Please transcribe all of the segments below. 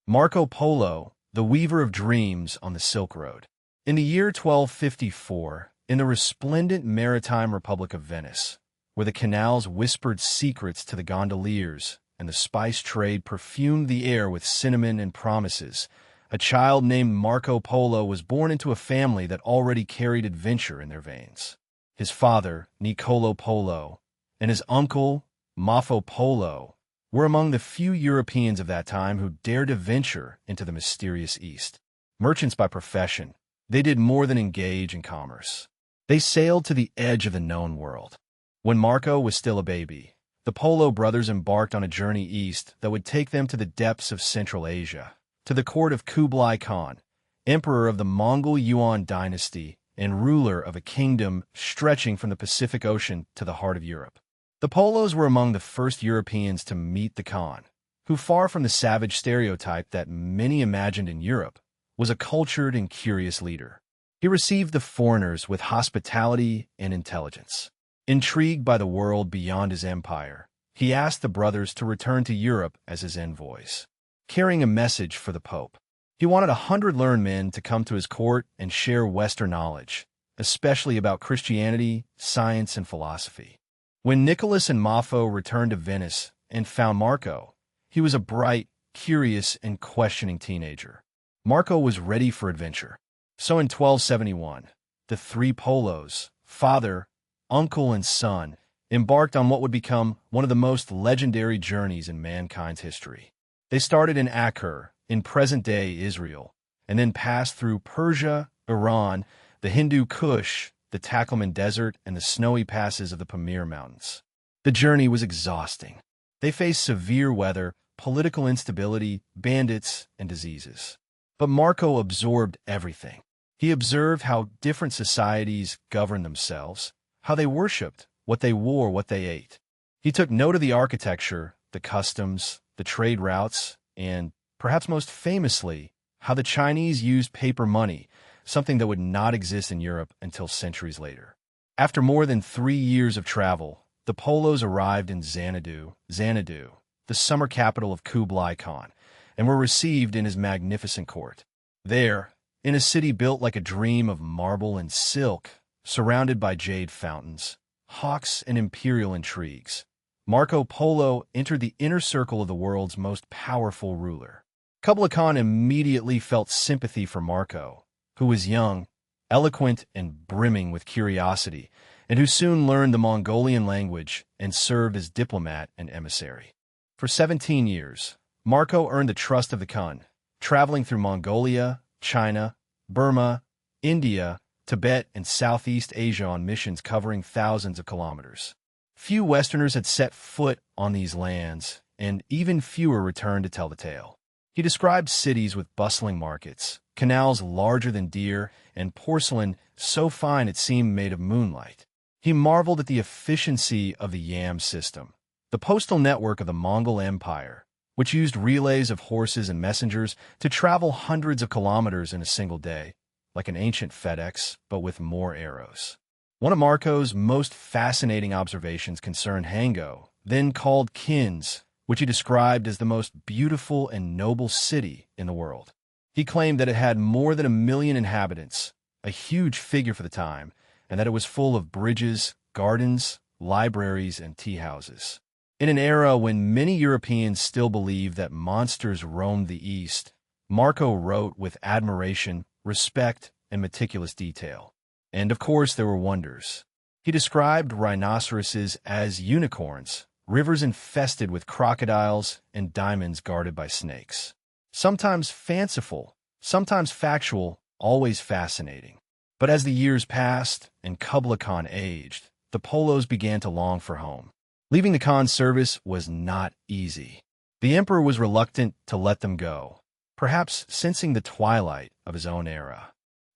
Marco Polo, the weaver of dreams on the Silk Road. In the year 1254, in the resplendent maritime Republic of Venice, where the canals whispered secrets to the gondoliers and the spice trade perfumed the air with cinnamon and promises, a child named Marco Polo was born into a family that already carried adventure in their veins. His father, Niccolo Polo, and his uncle, Maffo Polo, were among the few Europeans of that time who dared to venture into the mysterious East. Merchants by profession, they did more than engage in commerce. They sailed to the edge of the known world. When Marco was still a baby, the Polo brothers embarked on a journey east that would take them to the depths of Central Asia, to the court of Kublai Khan, emperor of the Mongol Yuan dynasty and ruler of a kingdom stretching from the Pacific Ocean to the heart of Europe. The Polos were among the first Europeans to meet the Khan, who, far from the savage stereotype that many imagined in Europe, was a cultured and curious leader. He received the foreigners with hospitality and intelligence. Intrigued by the world beyond his empire, he asked the brothers to return to Europe as his envoys, carrying a message for the Pope. He wanted 100 learned men to come to his court and share Western knowledge, especially about Christianity, science, and philosophy. When Nicholas and Maffo returned to Venice and found Marco, he was a bright, curious, and questioning teenager. Marco was ready for adventure. So in 1271, the three Polos, father, uncle, and son, embarked on what would become one of the most legendary journeys in mankind's history. They started in Acre, in present-day Israel, and then passed through Persia, Iran, the Hindu Kush, the Taklamakan Desert, and the snowy passes of the Pamir Mountains. The journey was exhausting. They faced severe weather, political instability, bandits, and diseases. But Marco absorbed everything. He observed how different societies governed themselves, how they worshipped, what they wore, what they ate. He took note of the architecture, the customs, the trade routes, and, perhaps most famously, how the Chinese used paper money, something that would not exist in Europe until centuries later. After more than 3 years of travel, the Polos arrived in Xanadu, the summer capital of Kublai Khan, and were received in his magnificent court. There, in a city built like a dream of marble and silk, surrounded by jade fountains, hawks, and imperial intrigues, Marco Polo entered the inner circle of the world's most powerful ruler. Kublai Khan immediately felt sympathy for Marco, who was young, eloquent, and brimming with curiosity, and who soon learned the Mongolian language and served as diplomat and emissary. For 17 years, Marco earned the trust of the Khan, traveling through Mongolia, China, Burma, India, Tibet, and Southeast Asia on missions covering thousands of kilometers. Few Westerners had set foot on these lands, and even fewer returned to tell the tale. He described cities with bustling markets, canals larger than deer, and porcelain so fine it seemed made of moonlight. He marveled at the efficiency of the yam system, the postal network of the Mongol Empire, which used relays of horses and messengers to travel hundreds of kilometers in a single day, like an ancient FedEx, but with more arrows. One of Marco's most fascinating observations concerned Hango, then called Kins, which he described as the most beautiful and noble city in the world. He claimed that it had more than 1 million inhabitants, a huge figure for the time, and that it was full of bridges, gardens, libraries, and tea houses. In an era when many Europeans still believed that monsters roamed the East, Marco wrote with admiration, respect, and meticulous detail. And of course there were wonders. He described rhinoceroses as unicorns, rivers infested with crocodiles, and diamonds guarded by snakes. Sometimes fanciful, sometimes factual, always fascinating. But as the years passed and Kublai Khan aged, the Polos began to long for home. Leaving the Khan's service was not easy. The emperor was reluctant to let them go, perhaps sensing the twilight of his own era.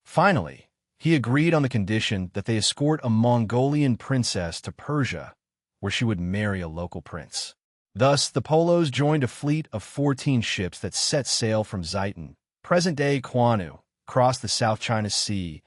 Finally, he agreed on the condition that they escort a Mongolian princess to Persia, where she would marry a local prince. Thus, the Polos joined a fleet of 14 ships that set sail from Zaitun, present-day Kwanu, crossed the South China Sea,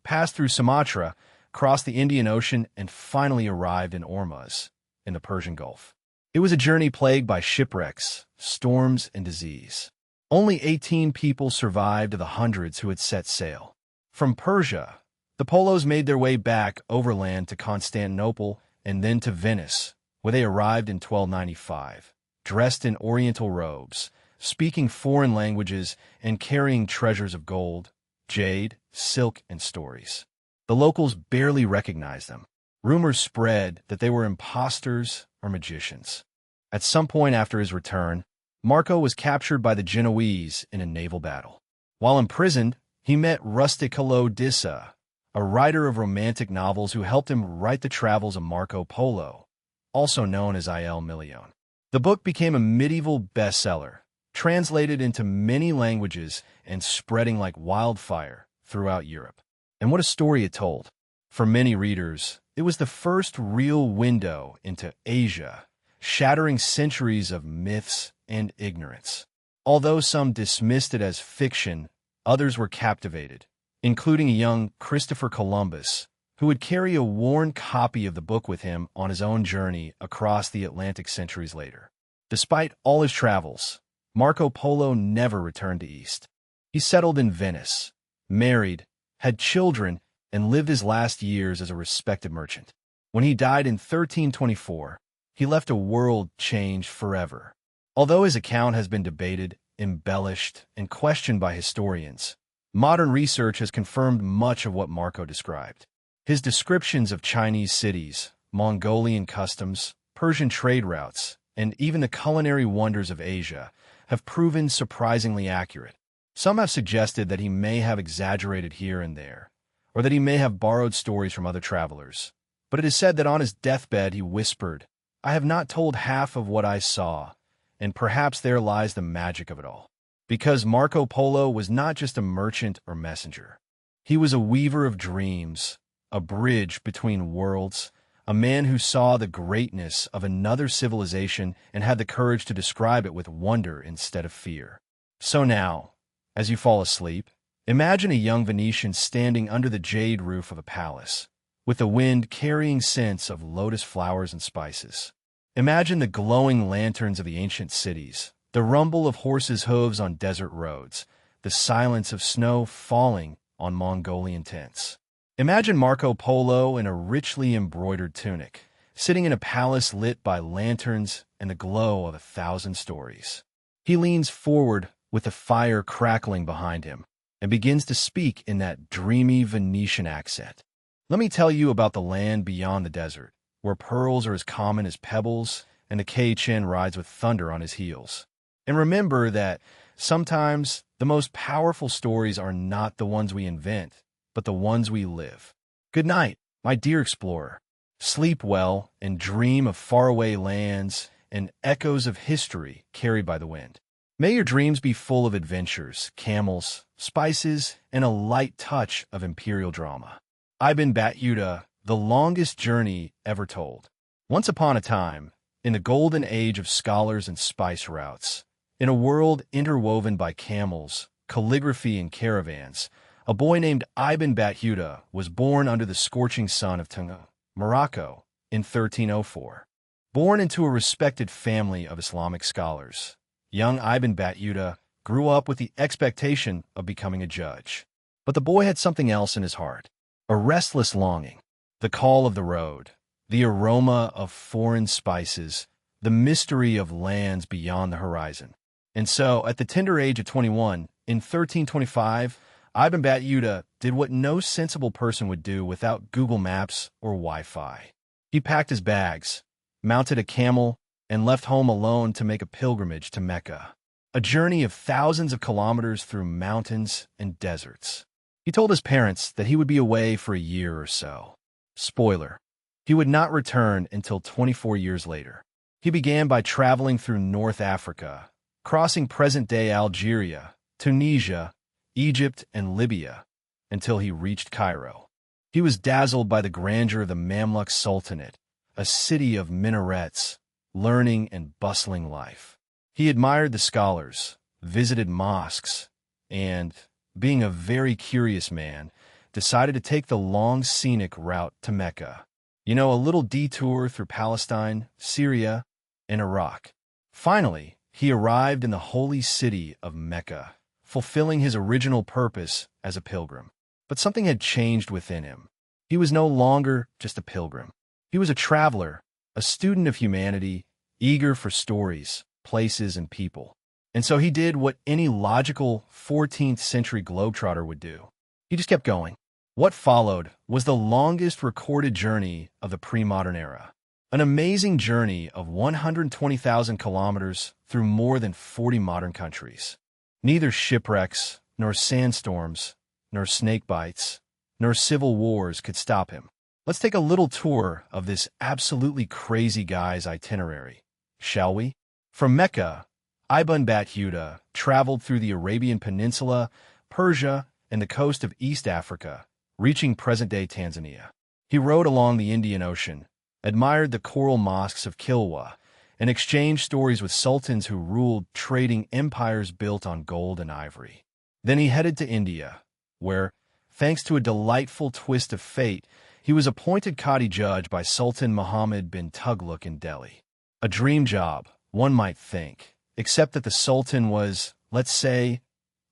passed through Sumatra, crossed the Indian Ocean, and finally arrived in Ormuz, in the Persian Gulf. It was a journey plagued by shipwrecks, storms, and disease. Only 18 people survived of the hundreds who had set sail. From Persia, the Polos made their way back overland to Constantinople and then to Venice, where they arrived in 1295, dressed in oriental robes, speaking foreign languages, and carrying treasures of gold, jade, silk, and stories. The locals barely recognized them. Rumors spread that they were impostors or magicians. At some point after his return, Marco was captured by the Genoese in a naval battle. While imprisoned, he met Rusticolo d'Issa, a writer of romantic novels who helped him write the travels of Marco Polo, also known as Il Milione. The book became a medieval bestseller, translated into many languages and spreading like wildfire throughout Europe. And what a story it told. For many readers, it was the first real window into Asia, shattering centuries of myths and ignorance. Although some dismissed it as fiction, others were captivated, including a young Christopher Columbus, who would carry a worn copy of the book with him on his own journey across the Atlantic centuries later. Despite all his travels, Marco Polo never returned to East. He settled in Venice, married, had children, and lived his last years as a respected merchant. When he died in 1324, he left a world changed forever. Although his account has been debated, embellished, and questioned by historians, modern research has confirmed much of what Marco described. His descriptions of Chinese cities, Mongolian customs, Persian trade routes, and even the culinary wonders of Asia have proven surprisingly accurate. Some have suggested that he may have exaggerated here and there, or that he may have borrowed stories from other travelers. But it is said that on his deathbed he whispered, "I have not told half of what I saw, and perhaps there lies the magic of it all." Because Marco Polo was not just a merchant or messenger. He was a weaver of dreams, a bridge between worlds, a man who saw the greatness of another civilization and had the courage to describe it with wonder instead of fear. So now, as you fall asleep, imagine a young Venetian standing under the jade roof of a palace, with the wind carrying scents of lotus flowers and spices. Imagine the glowing lanterns of the ancient cities, the rumble of horses' hooves on desert roads, the silence of snow falling on Mongolian tents. Imagine Marco Polo in a richly embroidered tunic, sitting in a palace lit by lanterns and the glow of 1,000 stories. He leans forward with the fire crackling behind him and begins to speak in that dreamy Venetian accent. "Let me tell you about the land beyond the desert, where pearls are as common as pebbles and the Kei-Chin rides with thunder on his heels. And remember that sometimes the most powerful stories are not the ones we invent, but the ones we live. Good night, my dear explorer. Sleep well and dream of faraway lands and echoes of history carried by the wind. May your dreams be full of adventures, camels, spices, and a light touch of imperial drama." Ibn Battuta, The Longest Journey Ever Told. Once upon a time, in the golden age of scholars and spice routes, in a world interwoven by camels, calligraphy, and caravans, a boy named Ibn Battuta was born under the scorching sun of Tunga, Morocco, in 1304. Born into a respected family of Islamic scholars, young Ibn Battuta grew up with the expectation of becoming a judge. But the boy had something else in his heart, a restless longing, the call of the road, the aroma of foreign spices, the mystery of lands beyond the horizon. And so, at the tender age of 21, in 1325, Ibn Battuta did what no sensible person would do without Google Maps or Wi-Fi. He packed his bags, mounted a camel, and left home alone to make a pilgrimage to Mecca, a journey of thousands of kilometers through mountains and deserts. He told his parents that he would be away for a year or so. Spoiler, he would not return until 24 years later. He began by traveling through North Africa, crossing present-day Algeria, Tunisia, Egypt, and Libya, until he reached Cairo. He was dazzled by the grandeur of the Mamluk Sultanate, a city of minarets, learning, and bustling life. He admired the scholars, visited mosques, and, being a very curious man, decided to take the long scenic route to Mecca. You know, a little detour through Palestine, Syria, and Iraq. Finally, he arrived in the holy city of Mecca, fulfilling his original purpose as a pilgrim. But something had changed within him. He was no longer just a pilgrim. He was a traveler, a student of humanity, eager for stories, places, and people. And so he did what any logical 14th century globetrotter would do. He just kept going. What followed was the longest recorded journey of the pre-modern era. An amazing journey of 120,000 kilometers through more than 40 modern countries. Neither shipwrecks, nor sandstorms, nor snake bites, nor civil wars could stop him. Let's take a little tour of this absolutely crazy guy's itinerary, shall we? From Mecca, Ibn Battuta traveled through the Arabian Peninsula, Persia, and the coast of East Africa, reaching present-day Tanzania. He rode along the Indian Ocean, admired the coral mosques of Kilwa, and exchanged stories with sultans who ruled trading empires built on gold and ivory. Then he headed to India, where, thanks to a delightful twist of fate, he was appointed Qadi judge by Sultan Muhammad bin Tughlaq in Delhi. A dream job, one might think, except that the Sultan was, let's say,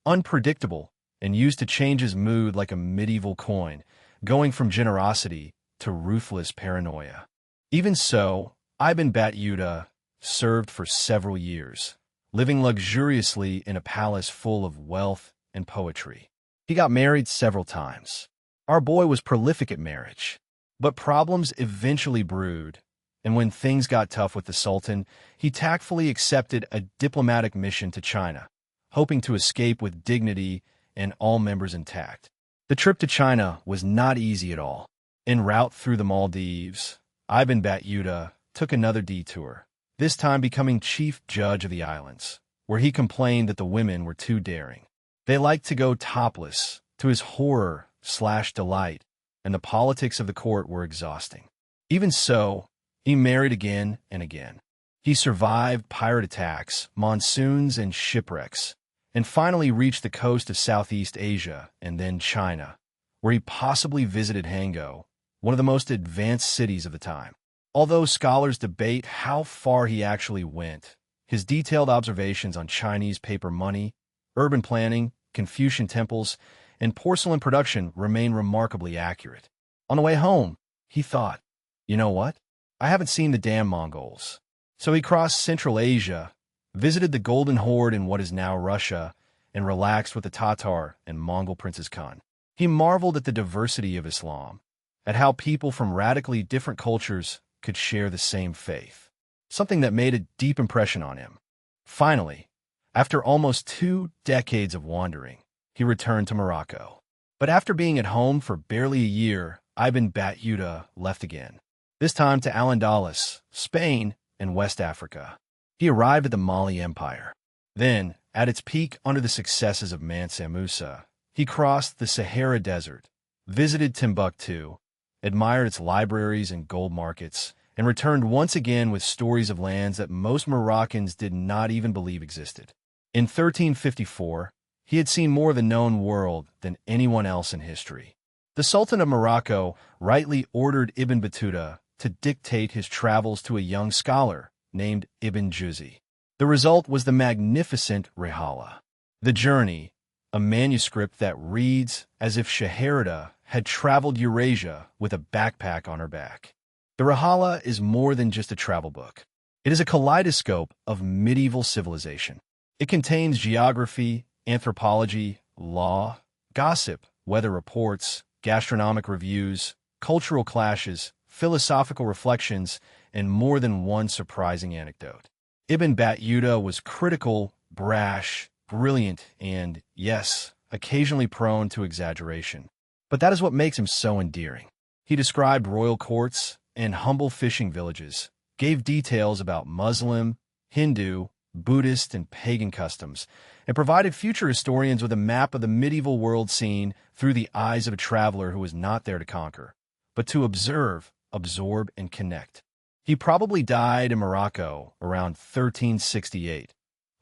unpredictable and used to change his mood like a medieval coin, going from generosity to ruthless paranoia. Even so, Ibn Battuta served for several years, living luxuriously in a palace full of wealth and poetry. He got married several times. Our boy was prolific at marriage. But problems eventually brewed, and when things got tough with the Sultan, he tactfully accepted a diplomatic mission to China, hoping to escape with dignity and all members intact. The trip to China was not easy at all. En route through the Maldives, Ibn Battuta took another detour, this time becoming chief judge of the islands, where he complained that the women were too daring. They liked to go topless, to his horror/delight, and the politics of the court were exhausting. Even so, he married again and again. He survived pirate attacks, monsoons, and shipwrecks, and finally reached the coast of Southeast Asia and then China, where he possibly visited Hangzhou, one of the most advanced cities of the time. Although scholars debate how far he actually went, his detailed observations on Chinese paper money, urban planning, Confucian temples, and porcelain production remain remarkably accurate. On the way home, he thought, you know what? I haven't seen the damn Mongols. So he crossed Central Asia, visited the Golden Horde in what is now Russia, and relaxed with the Tatar and Mongol Princes Khan. He marveled at the diversity of Islam, at how people from radically different cultures could share the same faith, something that made a deep impression on him. Finally, after almost 2 decades of wandering, he returned to Morocco. But after being at home for barely a year, Ibn Battuta left again, this time to Al-Andalus, Spain, and West Africa. He arrived at the Mali Empire. Then, at its peak under the successes of Mansa Musa, he crossed the Sahara Desert, visited Timbuktu, admired its libraries and gold markets, and returned once again with stories of lands that most Moroccans did not even believe existed. In 1354, he had seen more of the known world than anyone else in history. The Sultan of Morocco rightly ordered Ibn Battuta to dictate his travels to a young scholar named Ibn Juzi. The result was the magnificent Rihala. The Journey, a manuscript that reads as if Scheherida had traveled Eurasia with a backpack on her back. The Rihala is more than just a travel book. It is a kaleidoscope of medieval civilization. It contains geography, anthropology, law, gossip, weather reports, gastronomic reviews, cultural clashes, philosophical reflections, and more than one surprising anecdote. Ibn Battuta was critical, brash, brilliant, and, yes, occasionally prone to exaggeration. But that is what makes him so endearing. He described royal courts and humble fishing villages, gave details about Muslim, Hindu, Buddhist, and pagan customs, and provided future historians with a map of the medieval world seen through the eyes of a traveler who was not there to conquer, but to observe, absorb, and connect. He probably died in Morocco around 1368,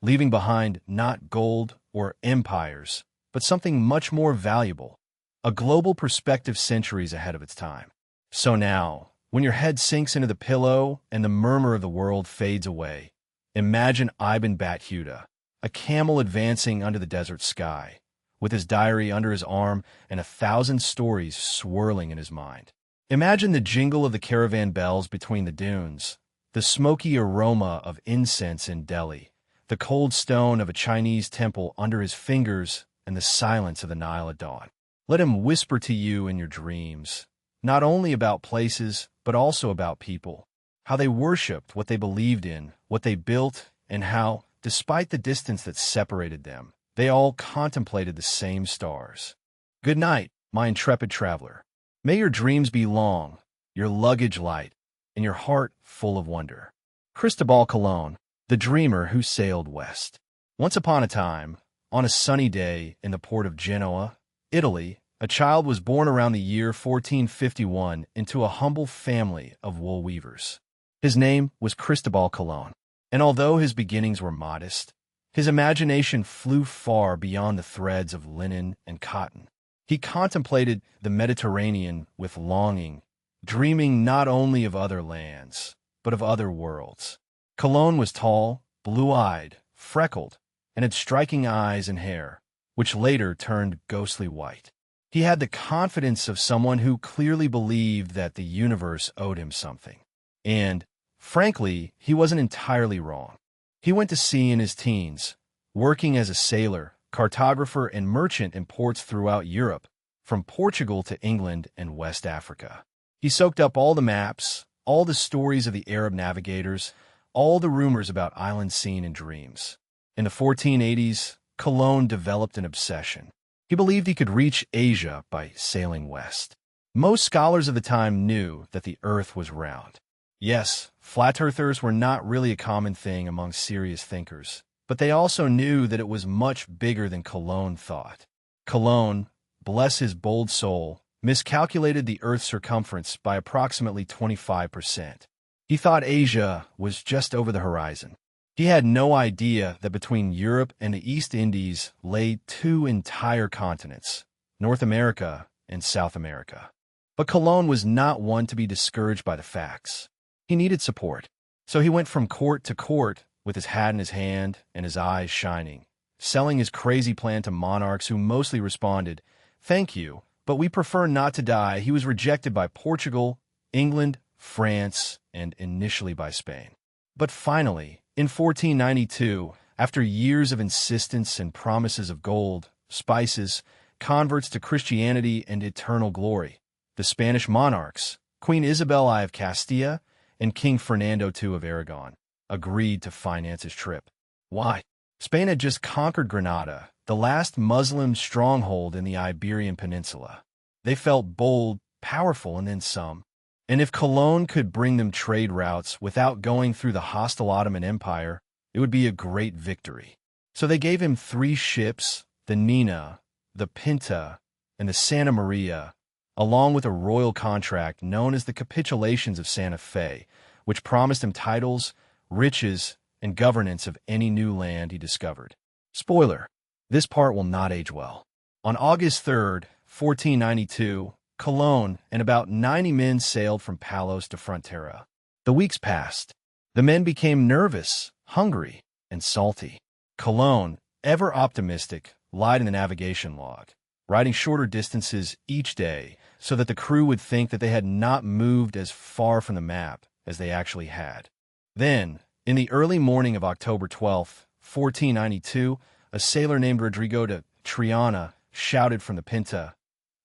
leaving behind not gold or empires, but something much more valuable, a global perspective centuries ahead of its time. So now, when your head sinks into the pillow and the murmur of the world fades away, Imagine Ibn Battuta, a camel advancing under the desert sky, with his diary under his arm and 1,000 stories swirling in his mind. Imagine the jingle of the caravan bells between the dunes, the smoky aroma of incense in Delhi, the cold stone of a Chinese temple under his fingers, and the silence of the Nile at dawn. Let him whisper to you in your dreams, not only about places, but also about people, how they worshipped, what they believed in, what they built, and how, despite the distance that separated them, they all contemplated the same stars. Good night, my intrepid traveler. May your dreams be long, your luggage light, and your heart full of wonder. Cristobal Colon, the dreamer who sailed west. Once upon a time, on a sunny day in the port of Genoa, Italy, a child was born around the year 1451 into a humble family of wool weavers. His name was Cristobal Colon, and although his beginnings were modest, his imagination flew far beyond the threads of linen and cotton. He contemplated the Mediterranean with longing, dreaming not only of other lands, but of other worlds. Colon was tall, blue-eyed, freckled, and had striking eyes and hair, which later turned ghostly white. He had the confidence of someone who clearly believed that the universe owed him something. And, frankly, he wasn't entirely wrong. He went to sea in his teens, working as a sailor, cartographer, and merchant in ports throughout Europe, from Portugal to England and West Africa. He soaked up all the maps, all the stories of the Arab navigators, all the rumors about islands seen in dreams. In the 1480s, Colon developed an obsession. He believed he could reach Asia by sailing west. Most scholars of the time knew that the Earth was round. Yes, flat earthers were not really a common thing among serious thinkers, but they also knew that it was much bigger than Colon thought. Colon, bless his bold soul, miscalculated the Earth's circumference by approximately 25%. He thought Asia was just over the horizon. He had no idea that between Europe and the East Indies lay two entire continents, North America and South America. But Colon was not one to be discouraged by the facts. He needed support. So he went from court to court with his hat in his hand and his eyes shining, selling his crazy plan to monarchs who mostly responded, "Thank you, but we prefer not to die." He was rejected by Portugal, England, France, and initially by Spain. But finally, in 1492, after years of insistence and promises of gold, spices, converts to Christianity, and eternal glory, the Spanish monarchs, Queen Isabel I of Castilla and King Fernando II of Aragon, agreed to finance his trip. Why? Spain had just conquered Granada, the last Muslim stronghold in the Iberian Peninsula. They felt bold, powerful, and then some. And if Colon could bring them trade routes without going through the hostile Ottoman Empire, it would be a great victory. So they gave him 3 ships, the Nina, the Pinta, and the Santa Maria, along with a royal contract known as the Capitulations of Santa Fe, which promised him titles, riches, and governance of any new land he discovered. Spoiler, this part will not age well. On August 3rd, 1492, Colon and about 90 men sailed from Palos to Frontera. The weeks passed. The men became nervous, hungry, and salty. Colon, ever optimistic, lied in the navigation log, riding shorter distances each day so that the crew would think that they had not moved as far from the map as they actually had. Then, in the early morning of October 12th, 1492, a sailor named Rodrigo de Triana shouted from the Pinta,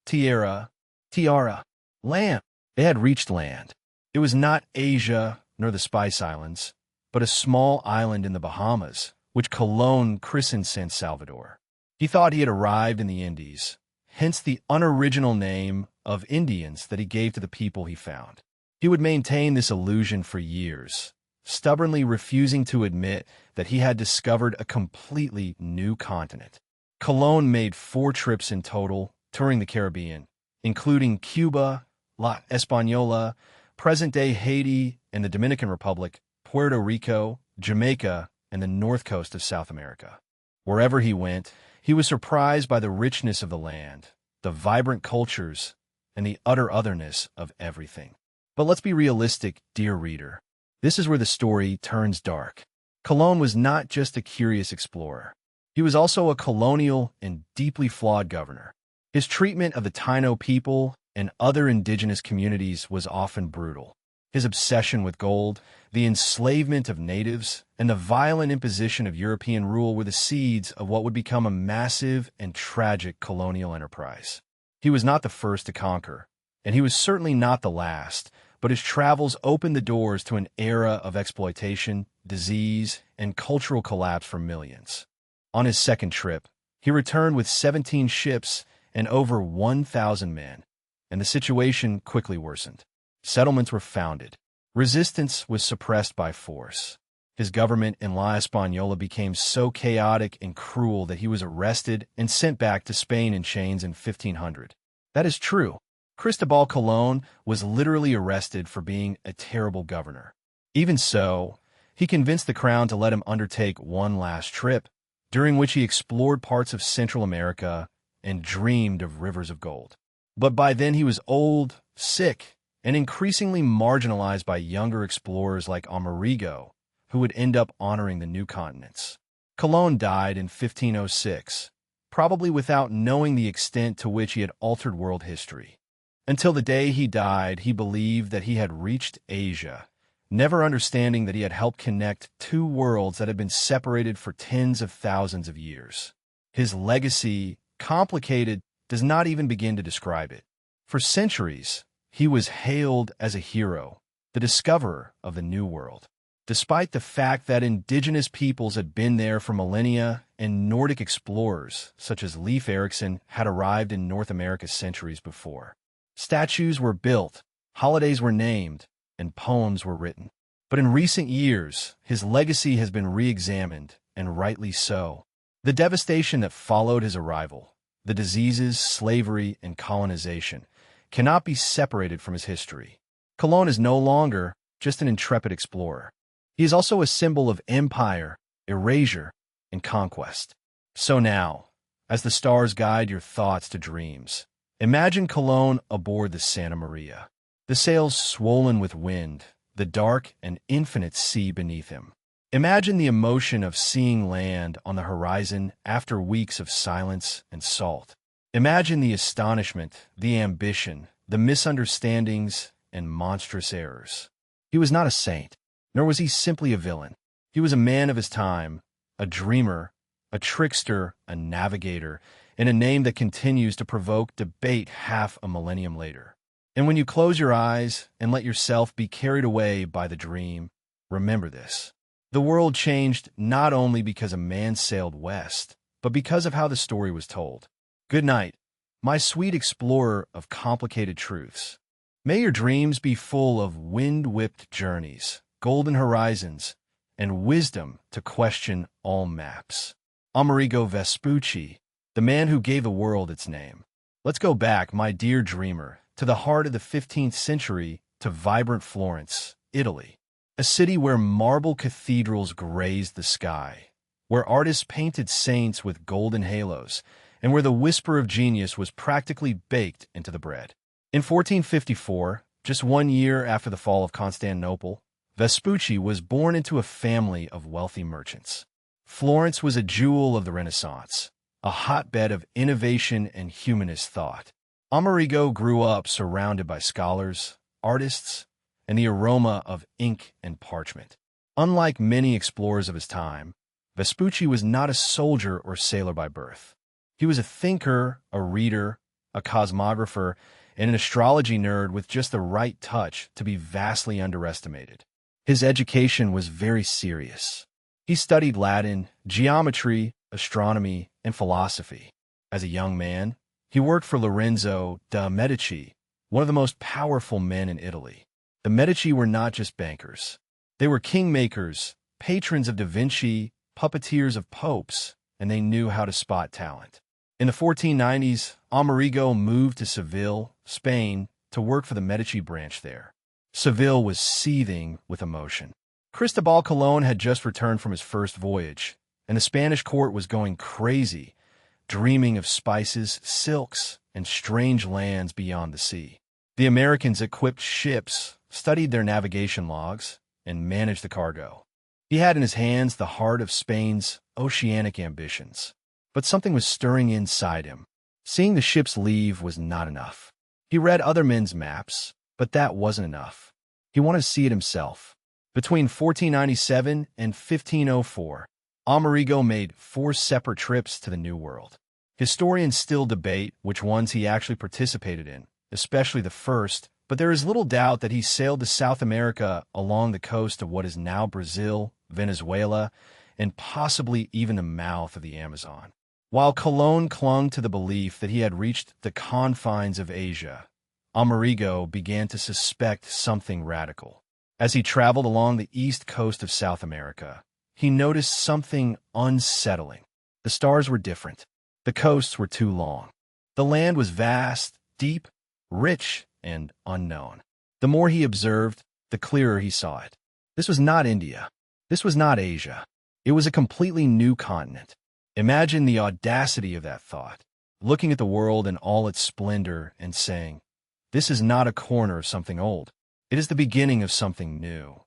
"Tierra, Tiara, land." They had reached land. It was not Asia nor the Spice Islands, but a small island in the Bahamas, which Colon christened San Salvador. He thought he had arrived in the Indies, hence the unoriginal name of Indians that he gave to the people he found. He would maintain this illusion for years, stubbornly refusing to admit that he had discovered a completely new continent. Colon made 4 trips in total, touring the Caribbean, including Cuba, La Española, present-day Haiti and the Dominican Republic, Puerto Rico, Jamaica, and the north coast of South America. Wherever he went, he was surprised by the richness of the land, the vibrant cultures, and the utter otherness of everything. But let's be realistic, dear reader. This is where the story turns dark. Colon was not just a curious explorer. He was also a colonial and deeply flawed governor. His treatment of the Taino people and other indigenous communities was often brutal. His obsession with gold, the enslavement of natives, and the violent imposition of European rule were the seeds of what would become a massive and tragic colonial enterprise. He was not the first to conquer, and he was certainly not the last, but his travels opened the doors to an era of exploitation, disease, and cultural collapse for millions. On his second trip, he returned with 17 ships and over 1,000 men, and the situation quickly worsened. Settlements were founded. Resistance was suppressed by force. His government in La Española became so chaotic and cruel that he was arrested and sent back to Spain in chains in 1500. That is true. Cristobal Colon was literally arrested for being a terrible governor. Even so, he convinced the crown to let him undertake one last trip, during which he explored parts of Central America and dreamed of rivers of gold. But by then he was old, sick, and increasingly marginalized by younger explorers like Amerigo, who would end up honoring the new continents. Colon died in 1506, probably without knowing the extent to which he had altered world history. Until the day he died, he believed that he had reached Asia, never understanding that he had helped connect two worlds that had been separated for tens of thousands of years. His legacy, complicated, does not even begin to describe it. For centuries, he was hailed as a hero, the discoverer of the New World. Despite the fact that indigenous peoples had been there for millennia and Nordic explorers, such as Leif Erikson, had arrived in North America centuries before. Statues were built, holidays were named, and poems were written. But in recent years, his legacy has been re-examined, and rightly so. The devastation that followed his arrival, the diseases, slavery, and colonization, cannot be separated from his history. Colon is no longer just an intrepid explorer. He is also a symbol of empire, erasure, and conquest. So now, as the stars guide your thoughts to dreams, imagine Colon aboard the Santa Maria. The sails swollen with wind, the dark and infinite sea beneath him. Imagine the emotion of seeing land on the horizon after weeks of silence and salt. Imagine the astonishment, the ambition, the misunderstandings, and monstrous errors. He was not a saint, nor was he simply a villain. He was a man of his time, a dreamer, a trickster, a navigator, and a name that continues to provoke debate half a millennium later. And when you close your eyes and let yourself be carried away by the dream, remember this. The world changed not only because a man sailed west, but because of how the story was told. Good night, my sweet explorer of complicated truths. May your dreams be full of wind-whipped journeys, golden horizons, and wisdom to question all maps. Amerigo Vespucci, the man who gave the world its name. Let's go back, my dear dreamer, to the heart of the 15th century, to vibrant Florence, Italy. A city where marble cathedrals grazed the sky, where artists painted saints with golden halos, and where the whisper of genius was practically baked into the bread. In 1454, just 1 year after the fall of Constantinople, Vespucci was born into a family of wealthy merchants. Florence was a jewel of the Renaissance, a hotbed of innovation and humanist thought. Amerigo grew up surrounded by scholars, artists, and the aroma of ink and parchment. Unlike many explorers of his time, Vespucci was not a soldier or sailor by birth. He was a thinker, a reader, a cosmographer, and an astrology nerd with just the right touch to be vastly underestimated. His education was very serious. He studied Latin, geometry, astronomy, and philosophy. As a young man, he worked for Lorenzo de' Medici, one of the most powerful men in Italy. The Medici were not just bankers. They were kingmakers, patrons of Da Vinci, puppeteers of popes, and they knew how to spot talent. In the 1490s, Amerigo moved to Seville, Spain, to work for the Medici branch there. Seville was seething with emotion. Cristobal Colon had just returned from his first voyage, and the Spanish court was going crazy, dreaming of spices, silks, and strange lands beyond the sea. The Americans equipped ships, studied their navigation logs, and managed the cargo. He had in his hands the heart of Spain's oceanic ambitions. But something was stirring inside him. Seeing the ships leave was not enough. He read other men's maps, but that wasn't enough. He wanted to see it himself. Between 1497 and 1504, Amerigo made 4 separate trips to the New World. Historians still debate which ones he actually participated in, especially the first, but there is little doubt that he sailed to South America along the coast of what is now Brazil, Venezuela, and possibly even the mouth of the Amazon. While Colón clung to the belief that he had reached the confines of Asia, Amerigo began to suspect something radical. As he traveled along the east coast of South America, he noticed something unsettling. The stars were different. The coasts were too long. The land was vast, deep, rich, and unknown. The more he observed, the clearer he saw it. This was not India. This was not Asia. It was a completely new continent. Imagine the audacity of that thought, looking at the world in all its splendor and saying, "This is not a corner of something old. It is the beginning of something new."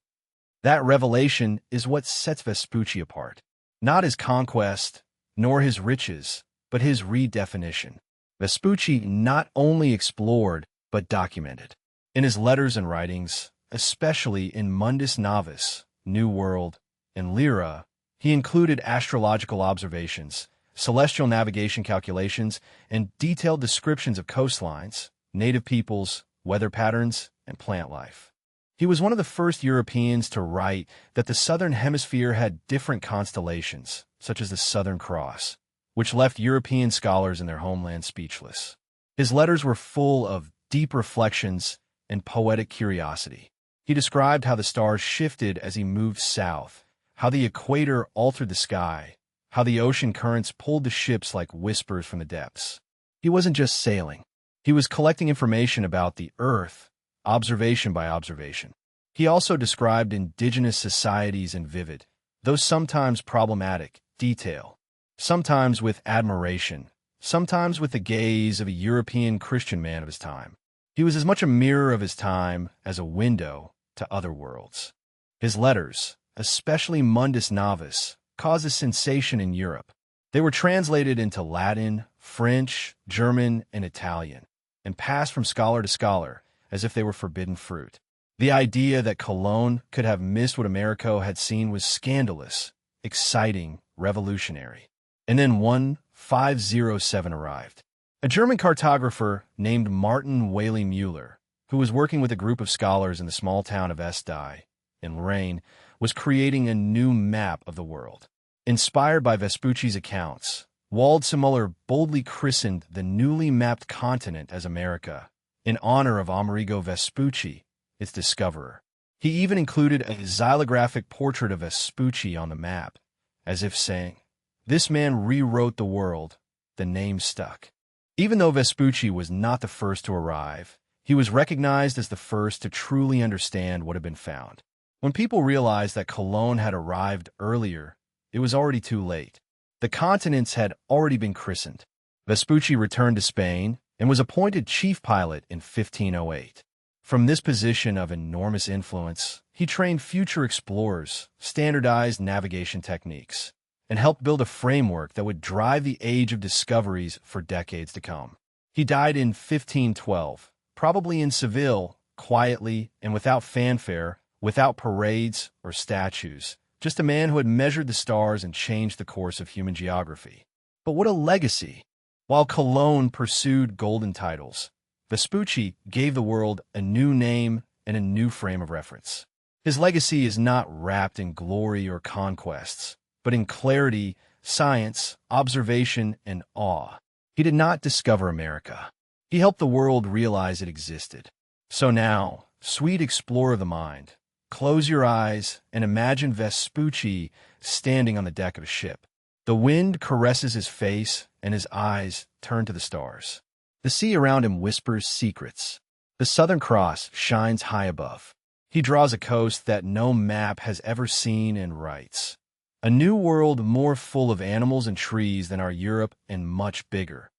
That revelation is what sets Vespucci apart. Not his conquest, nor his riches, but his redefinition. Vespucci not only explored, but documented. In his letters and writings, especially in Mundus Novus, New World, and Lyra, he included astrological observations, celestial navigation calculations, and detailed descriptions of coastlines, native peoples, weather patterns, and plant life. He was one of the first Europeans to write that the southern hemisphere had different constellations, such as the Southern Cross, which left European scholars in their homeland speechless. His letters were full of deep reflections and poetic curiosity. He described how the stars shifted as he moved south, how the equator altered the sky, how the ocean currents pulled the ships like whispers from the depths. He wasn't just sailing. He was collecting information about the Earth, observation by observation. He also described indigenous societies in vivid, though sometimes problematic, detail, sometimes with admiration, sometimes with the gaze of a European Christian man of his time. He was as much a mirror of his time as a window to other worlds. His letters, especially Mundus Novus, caused a sensation in Europe. They were translated into Latin, French, German, and Italian, and passed from scholar to scholar as if they were forbidden fruit. The idea that Colón could have missed what Americo had seen was scandalous, exciting, revolutionary. And then 1507 arrived. A German cartographer named Martin Whaley-Müller, who was working with a group of scholars in the small town of Esti, in Lorraine, was creating a new map of the world. Inspired by Vespucci's accounts, Waldseemüller boldly christened the newly mapped continent as America, in honor of Amerigo Vespucci, its discoverer. He even included a xylographic portrait of Vespucci on the map, as if saying, "This man rewrote the world." The name stuck. Even though Vespucci was not the first to arrive, he was recognized as the first to truly understand what had been found. When people realized that Colón had arrived earlier, it was already too late. The continents had already been christened. Vespucci returned to Spain and was appointed chief pilot in 1508. From this position of enormous influence, he trained future explorers, standardized navigation techniques, and helped build a framework that would drive the age of discoveries for decades to come. He died in 1512, probably in Seville, quietly and without fanfare, without parades or statues, just a man who had measured the stars and changed the course of human geography. But what a legacy! While Colón pursued golden titles, Vespucci gave the world a new name and a new frame of reference. His legacy is not wrapped in glory or conquests, but in clarity, science, observation, and awe. He did not discover America. He helped the world realize it existed. So now, sweet explorer of the mind, close your eyes and imagine Vespucci standing on the deck of a ship. The wind caresses his face and his eyes turn to the stars. The sea around him whispers secrets. The Southern Cross shines high above. He draws a coast that no map has ever seen and writes, "A new world more full of animals and trees than our Europe and much bigger."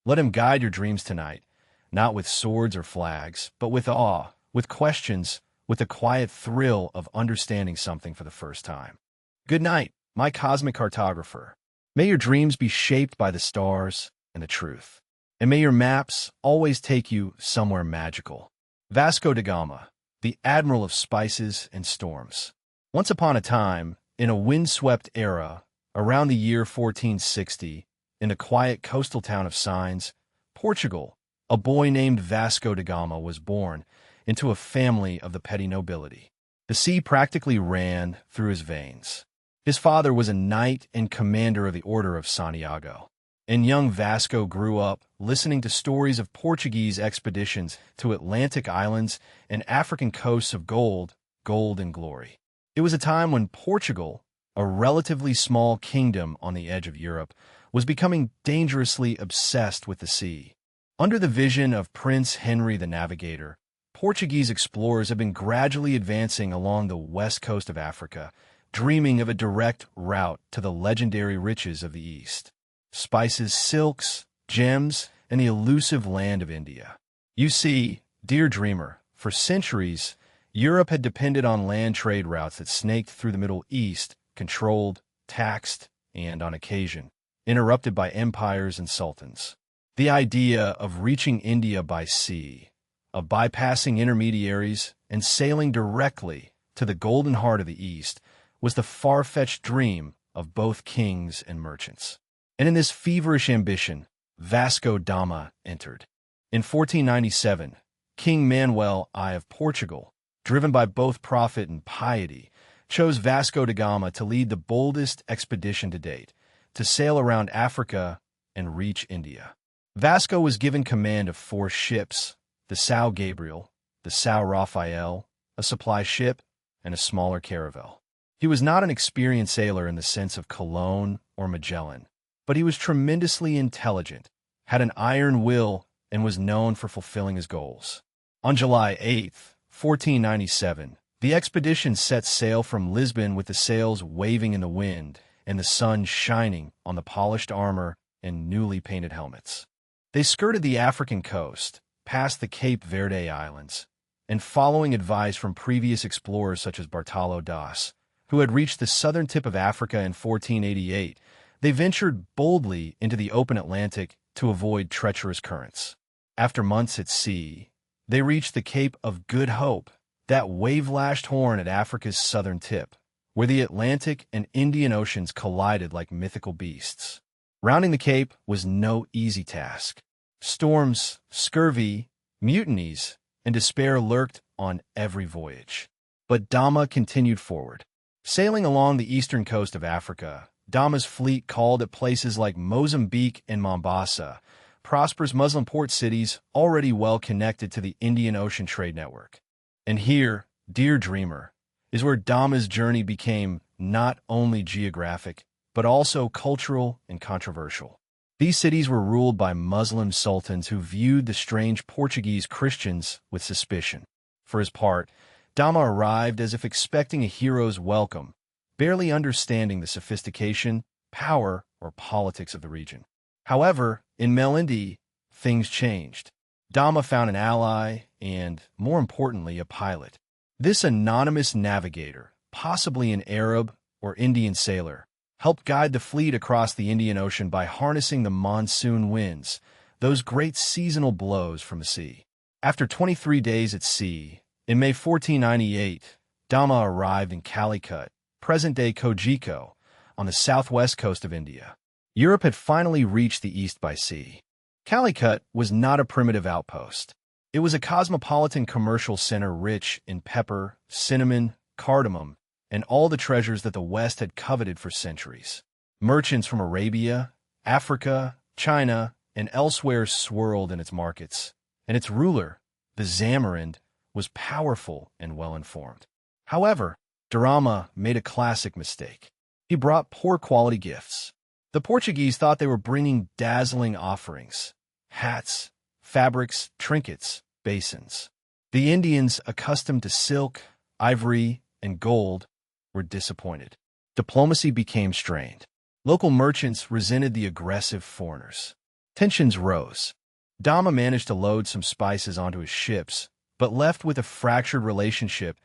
Let him guide your dreams tonight, not with swords or flags, but with awe, with questions, with the quiet thrill of understanding something for the first time. Good night, my cosmic cartographer. May your dreams be shaped by the stars and the truth. And may your maps always take you somewhere magical. Vasco da Gama, the admiral of spices and storms. Once upon a time, in a windswept era, around the year 1460, in the quiet coastal town of Sines, Portugal, a boy named Vasco da Gama was born into a family of the petty nobility. The sea practically ran through his veins. His father was a knight and commander of the Order of Santiago, and young Vasco grew up listening to stories of Portuguese expeditions to Atlantic islands and African coasts of gold, and glory. It was a time when Portugal, a relatively small kingdom on the edge of Europe, was becoming dangerously obsessed with the sea. Under the vision of Prince Henry the Navigator, Portuguese explorers have been gradually advancing along the west coast of Africa, dreaming of a direct route to the legendary riches of the East. Spices, silks, gems, and the elusive land of India. You see, dear dreamer, for centuries, Europe had depended on land trade routes that snaked through the Middle East, controlled, taxed, and, on occasion, interrupted by empires and sultans. The idea of reaching India by sea, of bypassing intermediaries and sailing directly to the golden heart of the East, was the far-fetched dream of both kings and merchants. And in this feverish ambition, Vasco da Gama entered. In 1497, King Manuel I of Portugal, driven by both profit and piety, chose Vasco da Gama to lead the boldest expedition to date, to sail around Africa and reach India. Vasco was given command of 4 ships, the São Gabriel, the São Rafael, a supply ship, and a smaller caravel. He was not an experienced sailor in the sense of Colón or Magellan, but he was tremendously intelligent, had an iron will, and was known for fulfilling his goals. On July 8, 1497, the expedition set sail from Lisbon with the sails waving in the wind and the sun shining on the polished armor and newly painted helmets. They skirted the African coast, past the Cape Verde Islands, and following advice from previous explorers such as Bartolo das, who had reached the southern tip of Africa in 1488, they ventured boldly into the open Atlantic to avoid treacherous currents. After months at sea, they reached the Cape of Good Hope, that wave-lashed horn at Africa's southern tip, where the Atlantic and Indian Oceans collided like mythical beasts. Rounding the Cape was no easy task. Storms, scurvy, mutinies, and despair lurked on every voyage. But Gama continued forward. Sailing along the eastern coast of Africa, Gama's fleet called at places like Mozambique and Mombasa, prosperous Muslim port cities already well connected to the Indian Ocean trade network. And here, dear dreamer, is where Gama's journey became not only geographic, but also cultural and controversial. These cities were ruled by Muslim sultans who viewed the strange Portuguese Christians with suspicion. For his part, Gama arrived as if expecting a hero's welcome, barely understanding the sophistication, power, or politics of the region. However, in Malindi, things changed. Gama found an ally and, more importantly, a pilot. This anonymous navigator, possibly an Arab or Indian sailor, helped guide the fleet across the Indian Ocean by harnessing the monsoon winds, those great seasonal blows from the sea. After 23 days at sea, in May 1498, Gama arrived in Calicut, present-day Cogeco, on the southwest coast of India. Europe had finally reached the east by sea. Calicut was not a primitive outpost. It was a cosmopolitan commercial center rich in pepper, cinnamon, cardamom, and all the treasures that the West had coveted for centuries. Merchants from Arabia, Africa, China, and elsewhere swirled in its markets, and its ruler, the Zamorin, was powerful and well-informed. However, Gama made a classic mistake. He brought poor-quality gifts. The Portuguese thought they were bringing dazzling offerings: hats, fabrics, trinkets, basins. The Indians, accustomed to silk, ivory, and gold, were disappointed. Diplomacy became strained. Local merchants resented the aggressive foreigners. Tensions rose. Gama managed to load some spices onto his ships, but left with a fractured relationship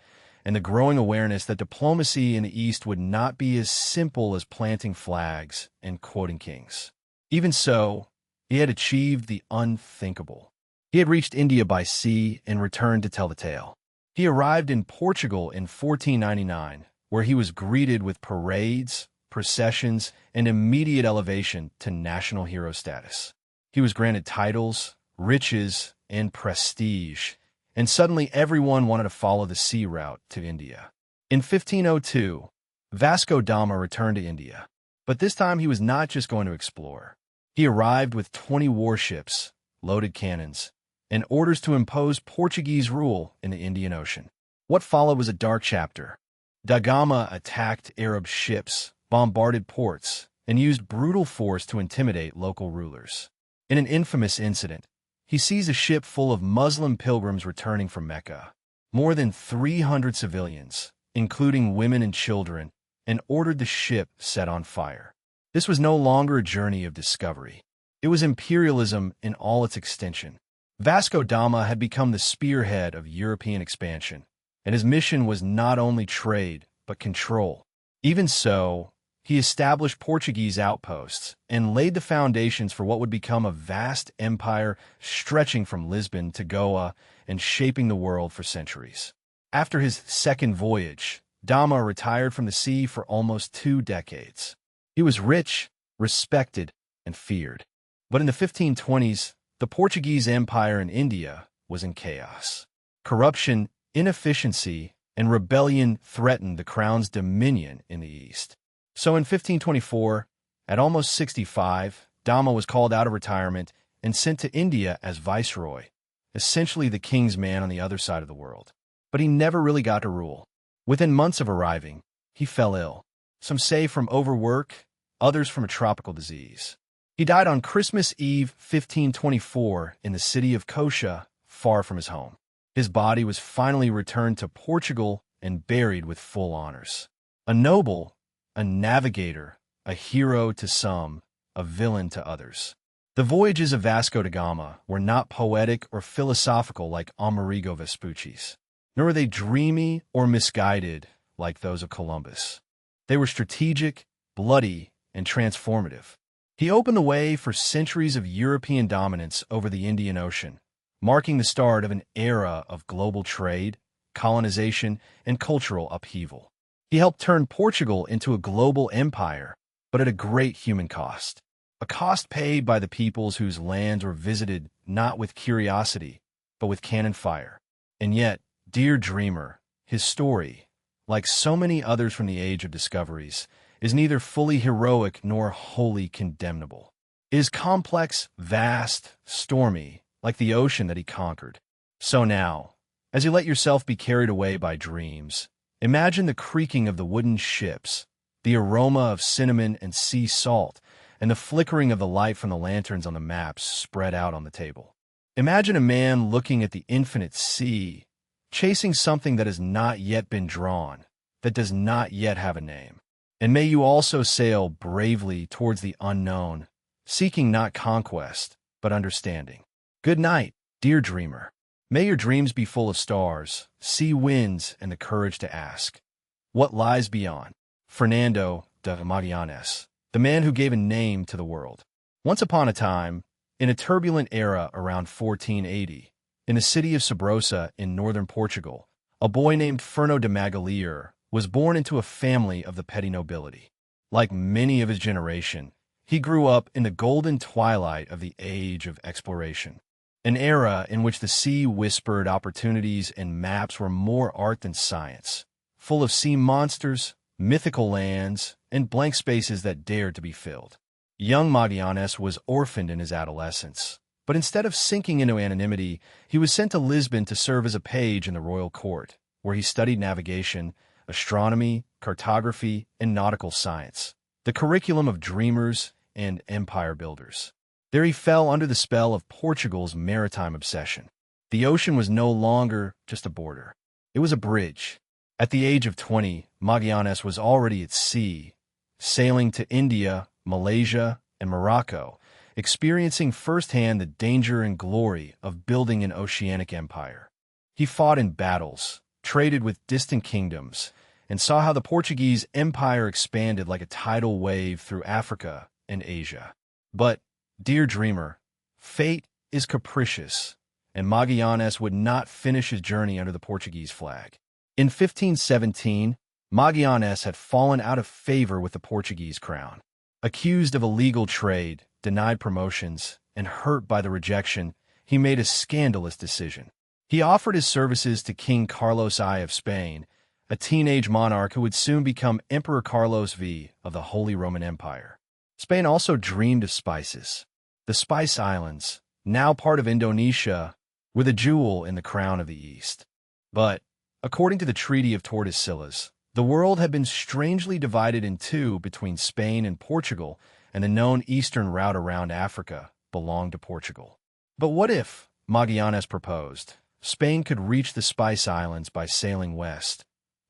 and the growing awareness that diplomacy in the East would not be as simple as planting flags and quoting kings. Even so, he had achieved the unthinkable. He had reached India by sea and returned to tell the tale. He arrived in Portugal in 1499, where he was greeted with parades, processions, and immediate elevation to national hero status. He was granted titles, riches, and prestige, and suddenly everyone wanted to follow the sea route to India. In 1502, Vasco da Gama returned to India, but this time he was not just going to explore. He arrived with 20 warships, loaded cannons, and orders to impose Portuguese rule in the Indian Ocean. What followed was a dark chapter. Da Gama attacked Arab ships, bombarded ports, and used brutal force to intimidate local rulers. In an infamous incident, he seized a ship full of Muslim pilgrims returning from Mecca, more than 300 civilians, including women and children, and ordered the ship set on fire. This was no longer a journey of discovery. It was imperialism in all its extension. Vasco da Gama had become the spearhead of European expansion, and his mission was not only trade, but control. Even so, he established Portuguese outposts and laid the foundations for what would become a vast empire stretching from Lisbon to Goa and shaping the world for centuries. After his second voyage, da Gama retired from the sea for almost 2 decades. He was rich, respected, and feared. But in the 1520s, the Portuguese Empire in India was in chaos. Corruption, inefficiency, and rebellion threatened the crown's dominion in the East. So in 1524, at almost 65, da Gama was called out of retirement and sent to India as viceroy, essentially the king's man on the other side of the world. But he never really got to rule. Within months of arriving, he fell ill. Some say from overwork, others from a tropical disease. He died on Christmas Eve 1524 in the city of Coxa, far from his home. His body was finally returned to Portugal and buried with full honors. A noble, a navigator, a hero to some, a villain to others. The voyages of Vasco da Gama were not poetic or philosophical like Amerigo Vespucci's, nor were they dreamy or misguided like those of Columbus. They were strategic, bloody, and transformative. He opened the way for centuries of European dominance over the Indian Ocean, marking the start of an era of global trade, colonization, and cultural upheaval. He helped turn Portugal into a global empire, but at a great human cost. A cost paid by the peoples whose lands were visited not with curiosity, but with cannon fire. And yet, dear dreamer, his story, like so many others from the age of discoveries, is neither fully heroic nor wholly condemnable. It is complex, vast, stormy, like the ocean that he conquered. So now, as you let yourself be carried away by dreams, imagine the creaking of the wooden ships, the aroma of cinnamon and sea salt, and the flickering of the light from the lanterns on the maps spread out on the table. Imagine a man looking at the infinite sea, chasing something that has not yet been drawn, that does not yet have a name. And may you also sail bravely towards the unknown, seeking not conquest, but understanding. Good night, dear dreamer. May your dreams be full of stars, sea winds, and the courage to ask, what lies beyond? Fernando de Magallanes, the man who gave a name to the world. Once upon a time, in a turbulent era around 1480, in the city of Sabrosa in northern Portugal, a boy named Fernando de Magallanes was born into a family of the petty nobility. Like many of his generation, he grew up in the golden twilight of the age of exploration, an era in which the sea whispered opportunities and maps were more art than science, full of sea monsters, mythical lands, and blank spaces that dared to be filled. Young Magallanes was orphaned in his adolescence, but instead of sinking into anonymity, he was sent to Lisbon to serve as a page in the royal court, where he studied navigation, astronomy, cartography, and nautical science, the curriculum of dreamers and empire builders. There he fell under the spell of Portugal's maritime obsession. The ocean was no longer just a border. It was a bridge. At the age of 20, Magallanes was already at sea, sailing to India, Malaysia, and Morocco, experiencing firsthand the danger and glory of building an oceanic empire. He fought in battles, traded with distant kingdoms, and saw how the Portuguese empire expanded like a tidal wave through Africa and Asia. But, dear dreamer, fate is capricious, and Magallanes would not finish his journey under the Portuguese flag. In 1517, Magallanes had fallen out of favor with the Portuguese crown. Accused of illegal trade, denied promotions, and hurt by the rejection, he made a scandalous decision. He offered his services to King Carlos I of Spain, a teenage monarch who would soon become Emperor Carlos V of the Holy Roman Empire. Spain also dreamed of spices. The Spice Islands, now part of Indonesia, were the jewel in the crown of the East. But, according to the Treaty of Tordesillas, the world had been strangely divided in two between Spain and Portugal, and the known eastern route around Africa belonged to Portugal. But what if, Magallanes proposed, Spain could reach the Spice Islands by sailing west,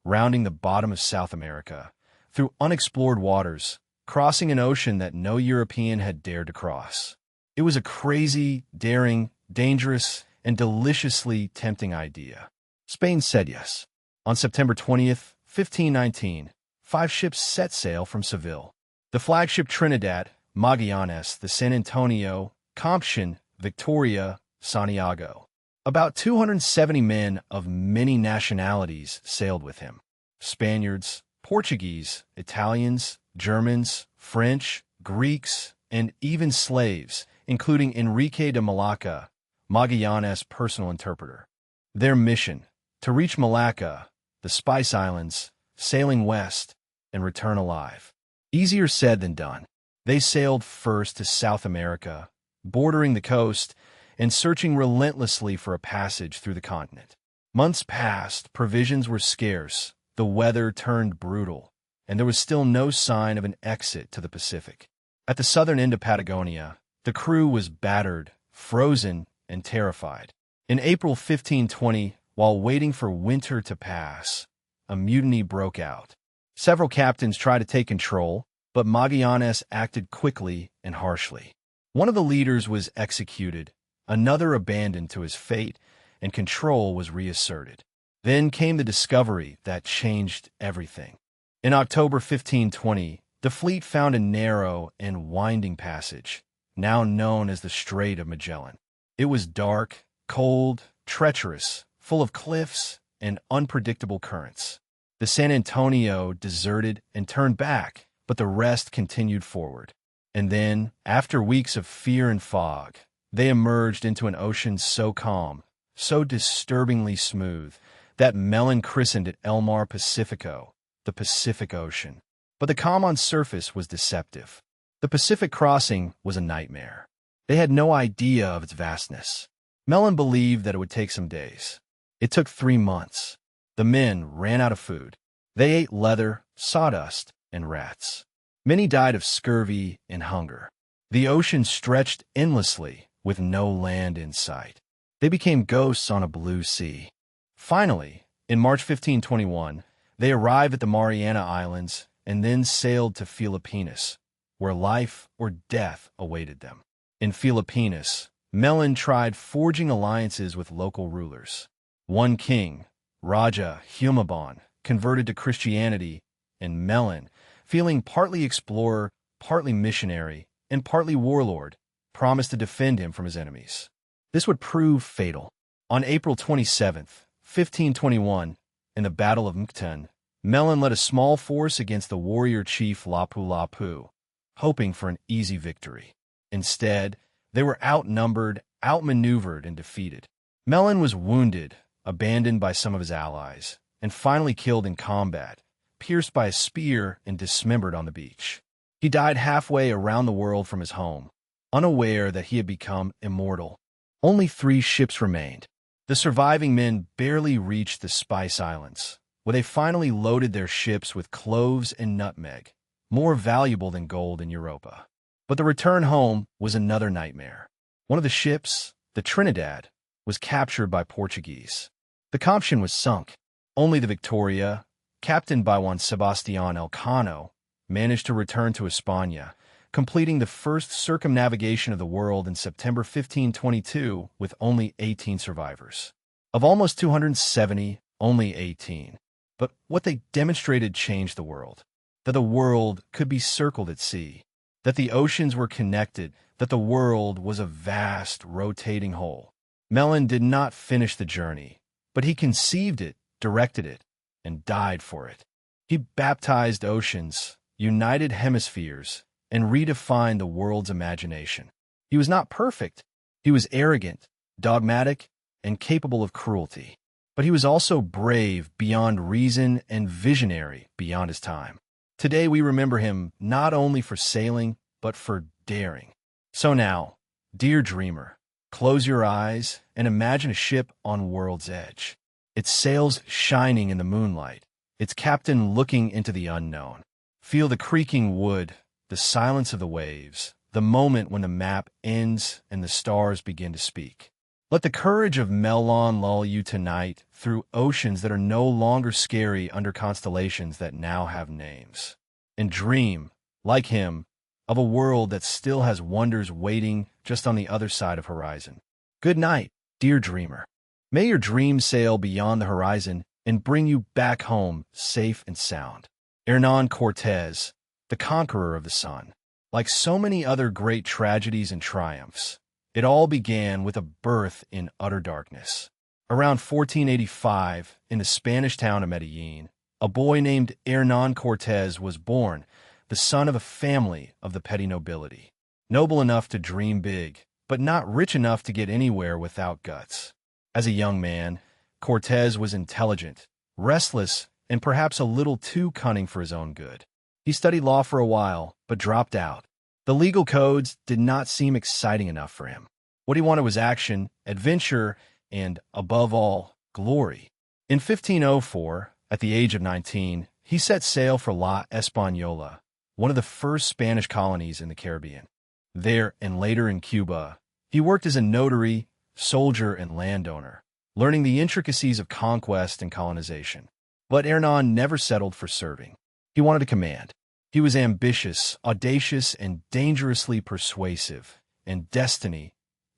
rounding the bottom of South America, through unexplored waters, crossing an ocean that no European had dared to cross? It was a crazy, daring, dangerous, and deliciously tempting idea. Spain said yes. On September 20th, 1519, 5 ships set sail from Seville. The flagship Trinidad, Magallanes, the San Antonio, Compton, Victoria, Santiago. About 270 men of many nationalities sailed with him. Spaniards, Portuguese, Italians, Germans, French, Greeks, and even slaves, including Enrique de Malacca, Magallanes' personal interpreter. Their mission, to reach Malacca, the Spice Islands, sailing west, and return alive. Easier said than done. They sailed first to South America, bordering the coast, and searching relentlessly for a passage through the continent. Months passed, provisions were scarce, the weather turned brutal, and there was still no sign of an exit to the Pacific. At the southern end of Patagonia, the crew was battered, frozen, and terrified. In April 1520, while waiting for winter to pass, a mutiny broke out. Several captains tried to take control, but Magallanes acted quickly and harshly. One of the leaders was executed, another abandoned to his fate, and control was reasserted. Then came the discovery that changed everything. In October 1520, the fleet found a narrow and winding passage, now known as the Strait of Magellan. It was dark, cold, treacherous, full of cliffs and unpredictable currents. The San Antonio deserted and turned back, but the rest continued forward. And then, after weeks of fear and fog, they emerged into an ocean so calm, so disturbingly smooth, that Mellon christened it El Mar Pacifico, the Pacific Ocean. But the calm on surface was deceptive. The Pacific crossing was a nightmare. They had no idea of its vastness. Mellon believed that it would take some days. It took 3 months. The men ran out of food. They ate leather, sawdust, and rats. Many died of scurvy and hunger. The ocean stretched endlessly, with no land in sight. They became ghosts on a blue sea. Finally, in March 1521, they arrived at the Mariana Islands and then sailed to Filipinas, where life or death awaited them. In Filipinas, Mellon tried forging alliances with local rulers. One king, Raja Humabon, converted to Christianity, and Mellon, feeling partly explorer, partly missionary, and partly warlord, promised to defend him from his enemies. This would prove fatal. On April 27, 1521, in the Battle of Mactan, Mellon led a small force against the warrior chief Lapu-Lapu, hoping for an easy victory. Instead, they were outnumbered, outmaneuvered, and defeated. Mellon was wounded, abandoned by some of his allies, and finally killed in combat, pierced by a spear and dismembered on the beach. He died halfway around the world from his home, unaware that he had become immortal. Only 3 ships remained. The surviving men barely reached the Spice Islands, where they finally loaded their ships with cloves and nutmeg, more valuable than gold in Europa. But the return home was another nightmare. One of the ships, the Trinidad, was captured by Portuguese. The Compton was sunk. Only the Victoria, captained by Juan Sebastián Elcano, managed to return to España, completing the first circumnavigation of the world in September 1522 with only 18 survivors. Of almost 270, only 18. But what they demonstrated changed the world. That the world could be circled at sea, that the oceans were connected, that the world was a vast, rotating whole. Magellan did not finish the journey, but he conceived it, directed it, and died for it. He baptized oceans, united hemispheres, and redefined the world's imagination. He was not perfect. He was arrogant, dogmatic, and capable of cruelty. But he was also brave beyond reason and visionary beyond his time. Today we remember him not only for sailing, but for daring. So now, dear dreamer, close your eyes and imagine a ship on world's edge. Its sails shining in the moonlight, its captain looking into the unknown. Feel the creaking wood, the silence of the waves, the moment when the map ends and the stars begin to speak. Let the courage of Magellan lull you tonight through oceans that are no longer scary under constellations that now have names. And dream, like him, of a world that still has wonders waiting just on the other side of horizon. Good night, dear dreamer. May your dreams sail beyond the horizon and bring you back home safe and sound. Hernán Cortés, the conqueror of the sun. Like so many other great tragedies and triumphs, it all began with a birth in utter darkness. Around 1485, in the Spanish town of Medellin, a boy named Hernán Cortés was born, the son of a family of the petty nobility. Noble enough to dream big, but not rich enough to get anywhere without guts. As a young man, Cortés was intelligent, restless, and perhaps a little too cunning for his own good. He studied law for a while, but dropped out. The legal codes did not seem exciting enough for him. What he wanted was action, adventure, and, above all, glory. In 1504, at the age of 19, he set sail for La Española, one of the first Spanish colonies in the Caribbean. There, and later in Cuba, he worked as a notary, soldier, and landowner, learning the intricacies of conquest and colonization. But Hernán never settled for serving. He wanted to command. He was ambitious, audacious, and dangerously persuasive, and destiny,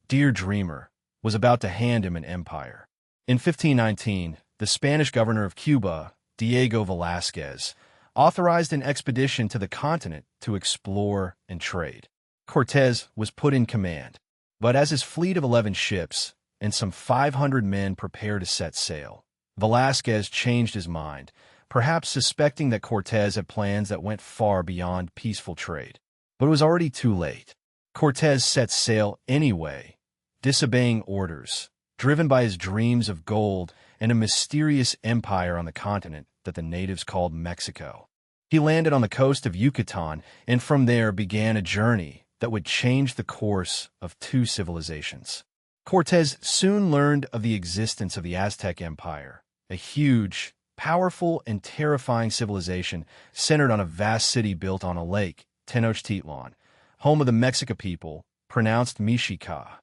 dear dreamer, was about to hand him an empire. In 1519, the Spanish governor of Cuba, Diego Velázquez, authorized an expedition to the continent to explore and trade. Cortés was put in command, but as his fleet of 11 ships and some 500 men prepared to set sail, Velázquez changed his mind, perhaps suspecting that Cortés had plans that went far beyond peaceful trade. But it was already too late. Cortés set sail anyway, disobeying orders, driven by his dreams of gold and a mysterious empire on the continent that the natives called Mexico. He landed on the coast of Yucatan, and from there began a journey that would change the course of two civilizations. Cortés soon learned of the existence of the Aztec Empire, a huge, powerful, and terrifying civilization centered on a vast city built on a lake, Tenochtitlan, home of the Mexica people, pronounced Mexica.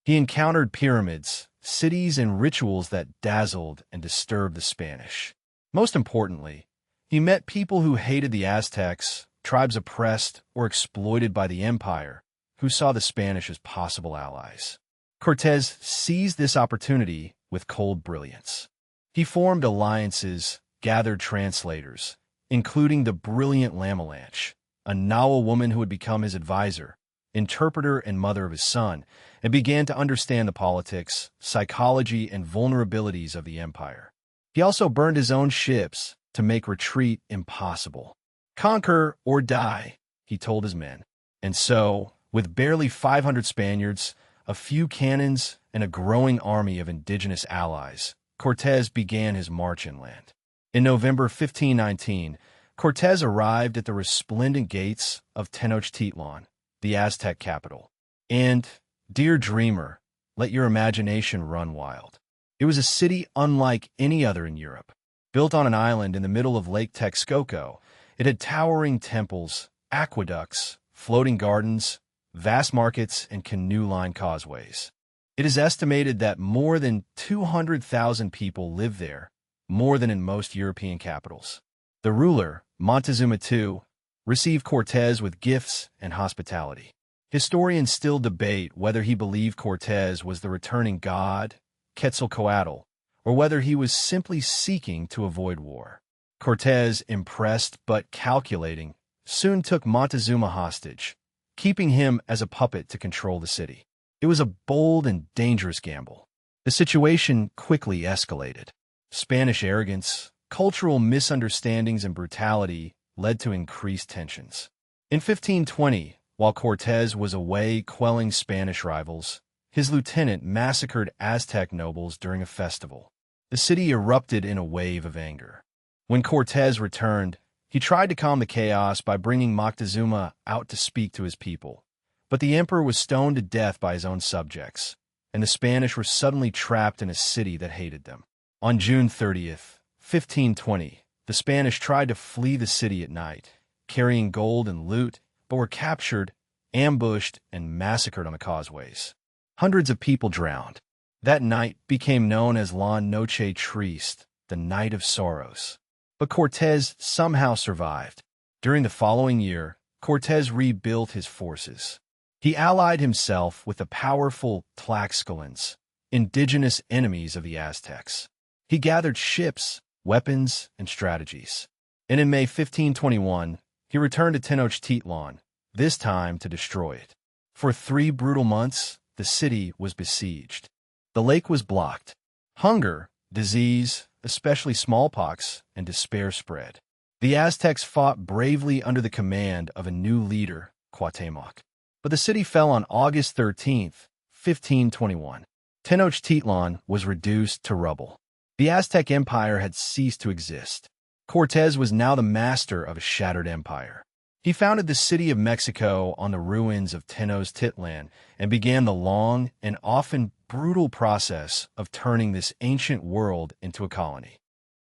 He encountered pyramids, cities, and rituals that dazzled and disturbed the Spanish. Most importantly, he met people who hated the Aztecs, tribes oppressed or exploited by the empire, who saw the Spanish as possible allies. Cortés seized this opportunity with cold brilliance. He formed alliances, gathered translators, including the brilliant Lamalanche, a Nahua woman who would become his advisor, interpreter, and mother of his son, and began to understand the politics, psychology, and vulnerabilities of the empire. He also burned his own ships to make retreat impossible. "Conquer or die," he told his men. And so, with barely 500 Spaniards, a few cannons, and a growing army of indigenous allies, Cortés began his march inland. In November 1519, Cortés arrived at the resplendent gates of Tenochtitlan, the Aztec capital. And, dear dreamer, let your imagination run wild. It was a city unlike any other in Europe. Built on an island in the middle of Lake Texcoco, it had towering temples, aqueducts, floating gardens, vast markets, and canoe-lined causeways. It is estimated that more than 200,000 people live there, more than in most European capitals. The ruler, Montezuma II, received Cortés with gifts and hospitality. Historians still debate whether he believed Cortés was the returning god, Quetzalcoatl, or whether he was simply seeking to avoid war. Cortés, impressed but calculating, soon took Montezuma hostage, keeping him as a puppet to control the city. It was a bold and dangerous gamble. The situation quickly escalated. Spanish arrogance, cultural misunderstandings, and brutality led to increased tensions. In 1520, while Cortés was away quelling Spanish rivals, his lieutenant massacred Aztec nobles during a festival. The city erupted in a wave of anger. When Cortés returned, he tried to calm the chaos by bringing Moctezuma out to speak to his people. But the emperor was stoned to death by his own subjects, and the Spanish were suddenly trapped in a city that hated them. On June 30th, 1520, the Spanish tried to flee the city at night, carrying gold and loot, but were captured, ambushed, and massacred on the causeways. Hundreds of people drowned. That night became known as La Noche Triste, the Night of Sorrows. But Cortés somehow survived. During the following year, Cortés rebuilt his forces. He allied himself with the powerful Tlaxcalans, indigenous enemies of the Aztecs. He gathered ships, weapons, and strategies. And in May 1521, he returned to Tenochtitlan, this time to destroy it. For 3 brutal months, the city was besieged. The lake was blocked. Hunger, disease, especially smallpox, and despair spread. The Aztecs fought bravely under the command of a new leader, Cuauhtémoc. But the city fell on August 13, 1521. Tenochtitlan was reduced to rubble. The Aztec Empire had ceased to exist. Cortés was now the master of a shattered empire. He founded the city of Mexico on the ruins of Tenochtitlan and began the long and often brutal process of turning this ancient world into a colony.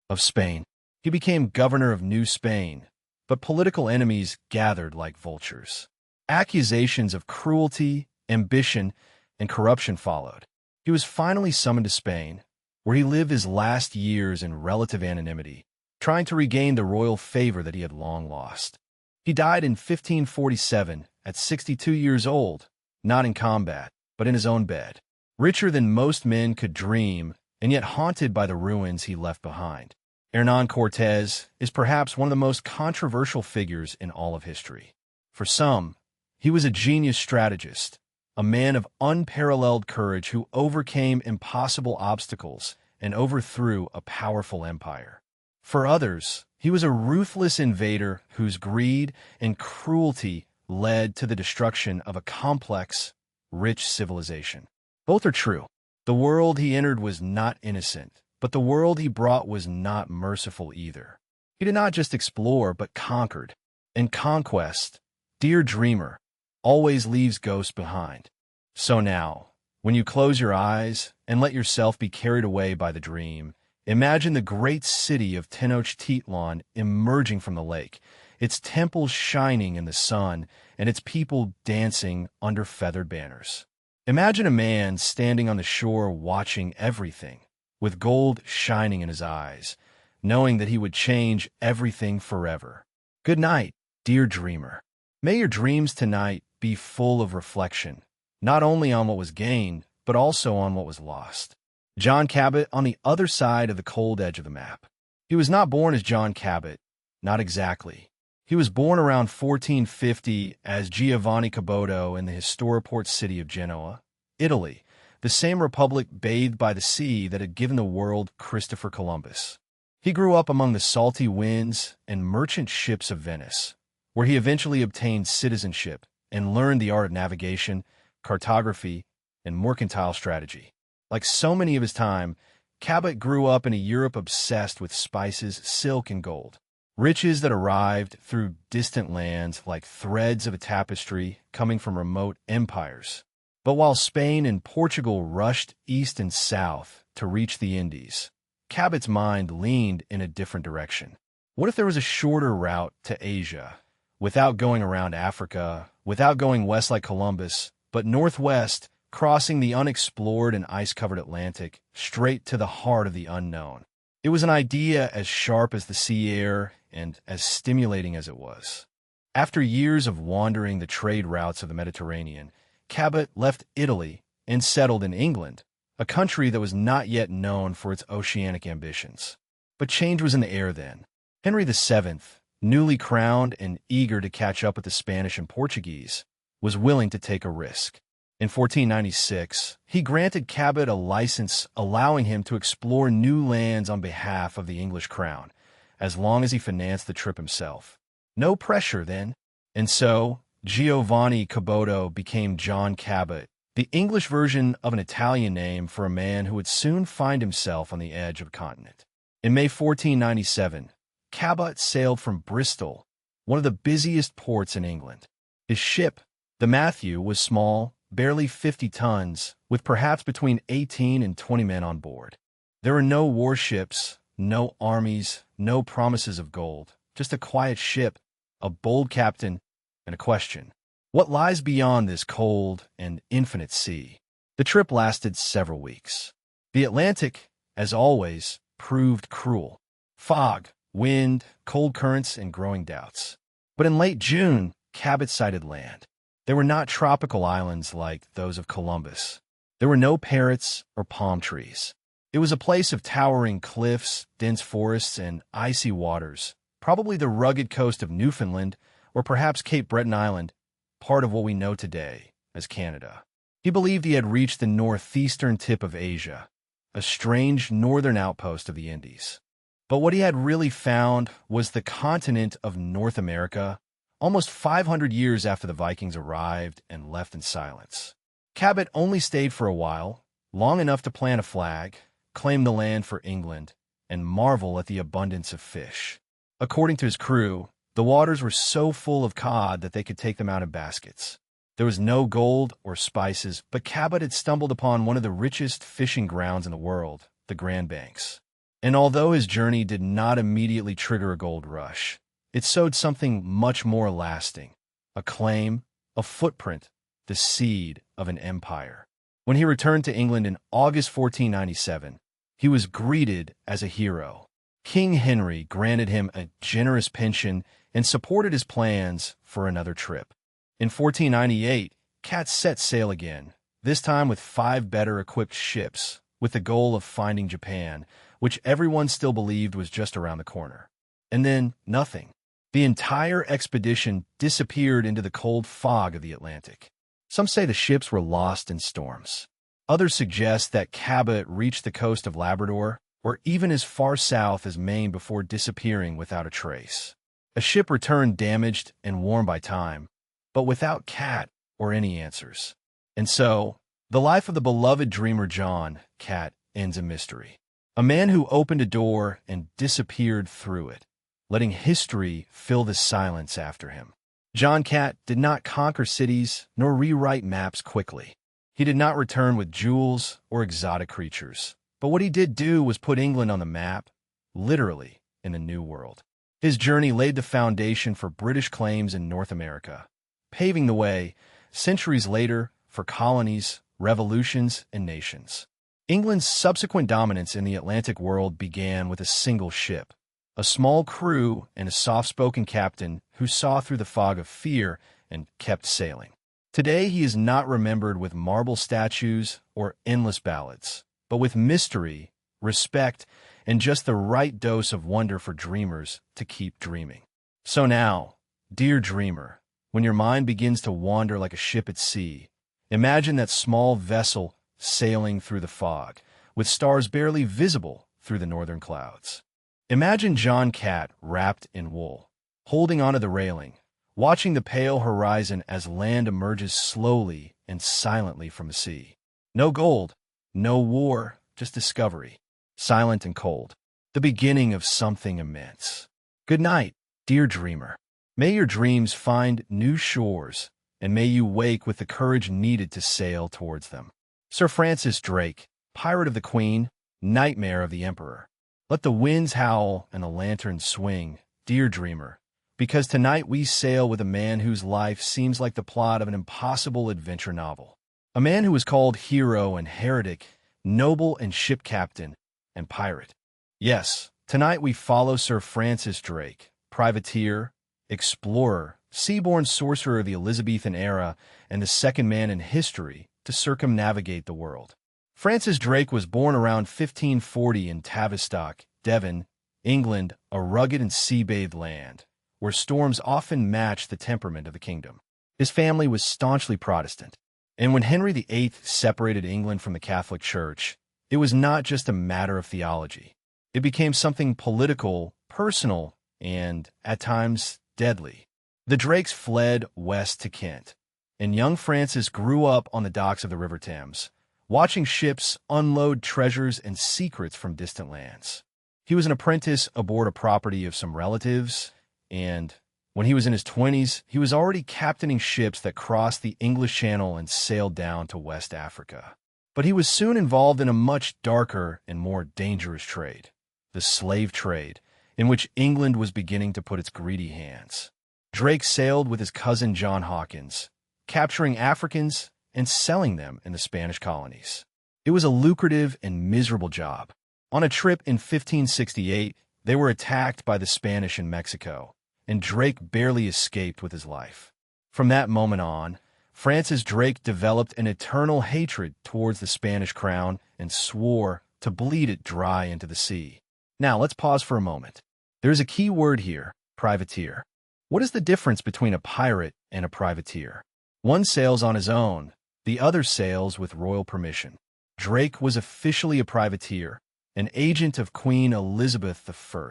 Of Spain, he became governor of New Spain, but political enemies gathered like vultures. Accusations of cruelty, ambition, and corruption followed. He was finally summoned to Spain, where he lived his last years in relative anonymity, trying to regain the royal favor that he had long lost. He died in 1547 at 62 years old, not in combat, but in his own bed. Richer than most men could dream, and yet haunted by the ruins he left behind. Hernán Cortés is perhaps one of the most controversial figures in all of history. For some, he was a genius strategist, a man of unparalleled courage who overcame impossible obstacles and overthrew a powerful empire. For others, he was a ruthless invader whose greed and cruelty led to the destruction of a complex, rich civilization. Both are true. The world he entered was not innocent, but the world he brought was not merciful either. He did not just explore, but conquered. And conquest, dear dreamer, always leaves ghosts behind. So now, when you close your eyes and let yourself be carried away by the dream, imagine the great city of Tenochtitlan emerging from the lake, its temples shining in the sun, and its people dancing under feathered banners. Imagine a man standing on the shore watching everything, with gold shining in his eyes, knowing that he would change everything forever. Good night, dear dreamer. May your dreams tonight be full of reflection, not only on what was gained, but also on what was lost. John Cabot on the other side of the cold edge of the map. He was not born as John Cabot, not exactly. He was born around 1450 as Giovanni Caboto in the historic port city of Genoa, Italy, the same republic bathed by the sea that had given the world Christopher Columbus. He grew up among the salty winds and merchant ships of Venice, where he eventually obtained citizenship and learned the art of navigation, cartography, and mercantile strategy. Like so many of his time, Cabot grew up in a Europe obsessed with spices, silk, and gold. Riches that arrived through distant lands like threads of a tapestry coming from remote empires. But while Spain and Portugal rushed east and south to reach the Indies, Cabot's mind leaned in a different direction. What if there was a shorter route to Asia, without going around Africa, without going west like Columbus, but northwest, crossing the unexplored and ice-covered Atlantic, straight to the heart of the unknown? It was an idea as sharp as the sea air and as stimulating as it was. After years of wandering the trade routes of the Mediterranean, Cabot left Italy and settled in England, a country that was not yet known for its oceanic ambitions. But change was in the air then. Henry VII, newly crowned and eager to catch up with the Spanish and Portuguese, was willing to take a risk. In 1496, he granted Cabot a license allowing him to explore new lands on behalf of the English crown, as long as he financed the trip himself. No pressure then. And so, Giovanni Caboto became John Cabot, the English version of an Italian name for a man who would soon find himself on the edge of a continent. In May 1497, Cabot sailed from Bristol, one of the busiest ports in England. His ship, the Matthew, was small, barely 50 tons, with perhaps between 18 and 20 men on board. There were no warships, no armies, no promises of gold, just a quiet ship, a bold captain, and a question. What lies beyond this cold and infinite sea? The trip lasted several weeks. The Atlantic, as always, proved cruel. Fog, wind, cold currents, and growing doubts. But in late June, Cabot sighted land. There were not tropical islands like those of Columbus. There were no parrots or palm trees. It was a place of towering cliffs, dense forests, and icy waters, probably the rugged coast of Newfoundland or perhaps Cape Breton Island, part of what we know today as Canada. He believed he had reached the northeastern tip of Asia, a strange northern outpost of the Indies. But what he had really found was the continent of North America, almost 500 years after the Vikings arrived and left in silence. Cabot only stayed for a while, long enough to plant a flag, claim the land for England, and marvel at the abundance of fish. According to his crew, the waters were so full of cod that they could take them out in baskets. There was no gold or spices, but Cabot had stumbled upon one of the richest fishing grounds in the world, the Grand Banks. And although his journey did not immediately trigger a gold rush, it sowed something much more lasting, a claim, a footprint, the seed of an empire. When he returned to England in August 1497, he was greeted as a hero. King Henry granted him a generous pension and supported his plans for another trip. In 1498, Cabot set sail again, this time with 5 better-equipped ships, with the goal of finding Japan, which everyone still believed was just around the corner. And then, nothing. The entire expedition disappeared into the cold fog of the Atlantic. Some say the ships were lost in storms. Others suggest that Cabot reached the coast of Labrador, or even as far south as Maine before disappearing without a trace. A ship returned damaged and worn by time, but without Cabot or any answers. And so, the life of the beloved dreamer John Cabot ends in mystery. A man who opened a door and disappeared through it, letting history fill the silence after him. John Cabot did not conquer cities nor rewrite maps quickly. He did not return with jewels or exotic creatures. But what he did do was put England on the map, literally, in the New World. His journey laid the foundation for British claims in North America, paving the way, centuries later, for colonies, revolutions, and nations. England's subsequent dominance in the Atlantic world began with a single ship, a small crew, and a soft-spoken captain who saw through the fog of fear and kept sailing. Today, he is not remembered with marble statues or endless ballads, but with mystery, respect, and just the right dose of wonder for dreamers to keep dreaming. So now, dear dreamer, when your mind begins to wander like a ship at sea, imagine that small vessel sailing through the fog, with stars barely visible through the northern clouds. Imagine John Cabot wrapped in wool, holding onto the railing, watching the pale horizon as land emerges slowly and silently from the sea. No gold, no war, just discovery, silent and cold, the beginning of something immense. Good night, dear dreamer. May your dreams find new shores, and may you wake with the courage needed to sail towards them. Sir Francis Drake, pirate of the Queen, nightmare of the Emperor. Let the winds howl and the lanterns swing, dear dreamer, because tonight we sail with a man whose life seems like the plot of an impossible adventure novel. A man who was called hero and heretic, noble and ship captain, and pirate. Yes, tonight we follow Sir Francis Drake, privateer, explorer, seaborne sorcerer of the Elizabethan era, and the second man in history to circumnavigate the world. Francis Drake was born around 1540 in Tavistock, Devon, England, a rugged and sea-bathed land, where storms often matched the temperament of the kingdom. His family was staunchly Protestant, and when Henry VIII separated England from the Catholic Church, it was not just a matter of theology. It became something political, personal, and, at times, deadly. The Drakes fled west to Kent, and young Francis grew up on the docks of the River Thames, watching ships unload treasures and secrets from distant lands. He was an apprentice aboard a property of some relatives, and when he was in his 20s, he was already captaining ships that crossed the English Channel and sailed down to West Africa. But he was soon involved in a much darker and more dangerous trade, the slave trade, in which England was beginning to put its greedy hands. Drake sailed with his cousin John Hawkins, capturing Africans and selling them in the Spanish colonies. It was a lucrative and miserable job. On a trip in 1568, they were attacked by the Spanish in Mexico, and Drake barely escaped with his life. From that moment on, Francis Drake developed an eternal hatred towards the Spanish crown and swore to bleed it dry into the sea. Now, let's pause for a moment. There's a key word here, privateer. What is the difference between a pirate and a privateer? One sails on his own, the other sails with royal permission. Drake was officially a privateer, an agent of Queen Elizabeth I.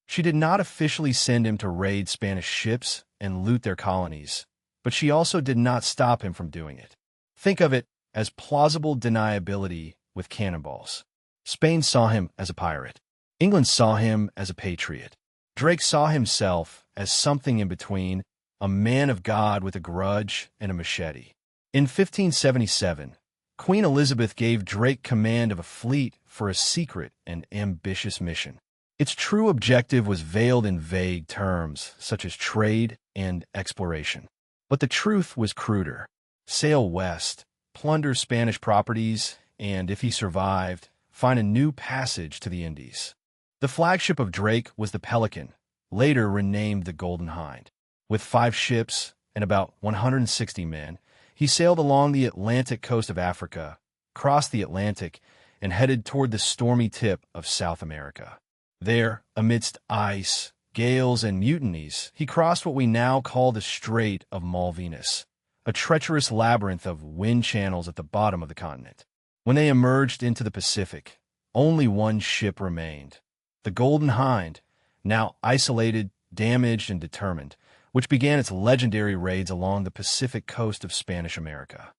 She did not officially send him to raid Spanish ships and loot their colonies, but she also did not stop him from doing it. Think of it as plausible deniability with cannonballs. Spain saw him as a pirate. England saw him as a patriot. Drake saw himself as something in between, a man of God with a grudge and a machete. In 1577, Queen Elizabeth gave Drake command of a fleet for a secret and ambitious mission. Its true objective was veiled in vague terms, such as trade and exploration. But the truth was cruder. Sail west, plunder Spanish properties, and, if he survived, find a new passage to the Indies. The flagship of Drake was the Pelican, later renamed the Golden Hind. With 5 ships and about 160 men, he sailed along the Atlantic coast of Africa, crossed the Atlantic, and headed toward the stormy tip of South America. There, amidst ice, gales, and mutinies, he crossed what we now call the Strait of Malvinas, a treacherous labyrinth of wind channels at the bottom of the continent. When they emerged into the Pacific, only one ship remained, the Golden Hind, now isolated, damaged, and determined, which began its legendary raids along the Pacific coast of Spanish America.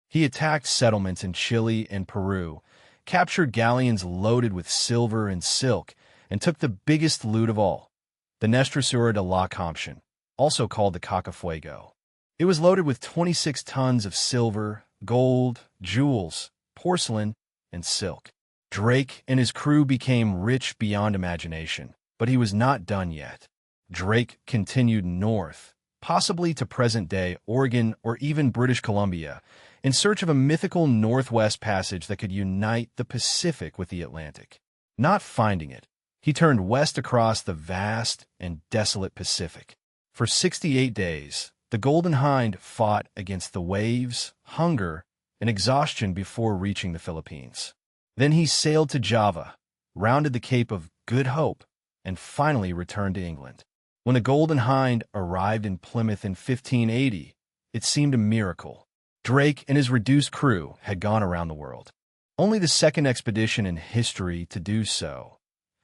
He attacked settlements in Chile and Peru, captured galleons loaded with silver and silk, and took the biggest loot of all, the Nuestra de la Compton, also called the Cacafuego. It was loaded with 26 tons of silver, gold, jewels, porcelain, and silk. Drake and his crew became rich beyond imagination, but he was not done yet. Drake continued north, possibly to present-day Oregon or even British Columbia, in search of a mythical northwest passage that could unite the Pacific with the Atlantic. Not finding it, he turned west across the vast and desolate Pacific. For 68 days, the Golden Hind fought against the waves, hunger, and exhaustion before reaching the Philippines. Then he sailed to Java, rounded the Cape of Good Hope, and finally returned to England. When the Golden Hind arrived in Plymouth in 1580, it seemed a miracle. Drake and his reduced crew had gone around the world. Only the second expedition in history to do so,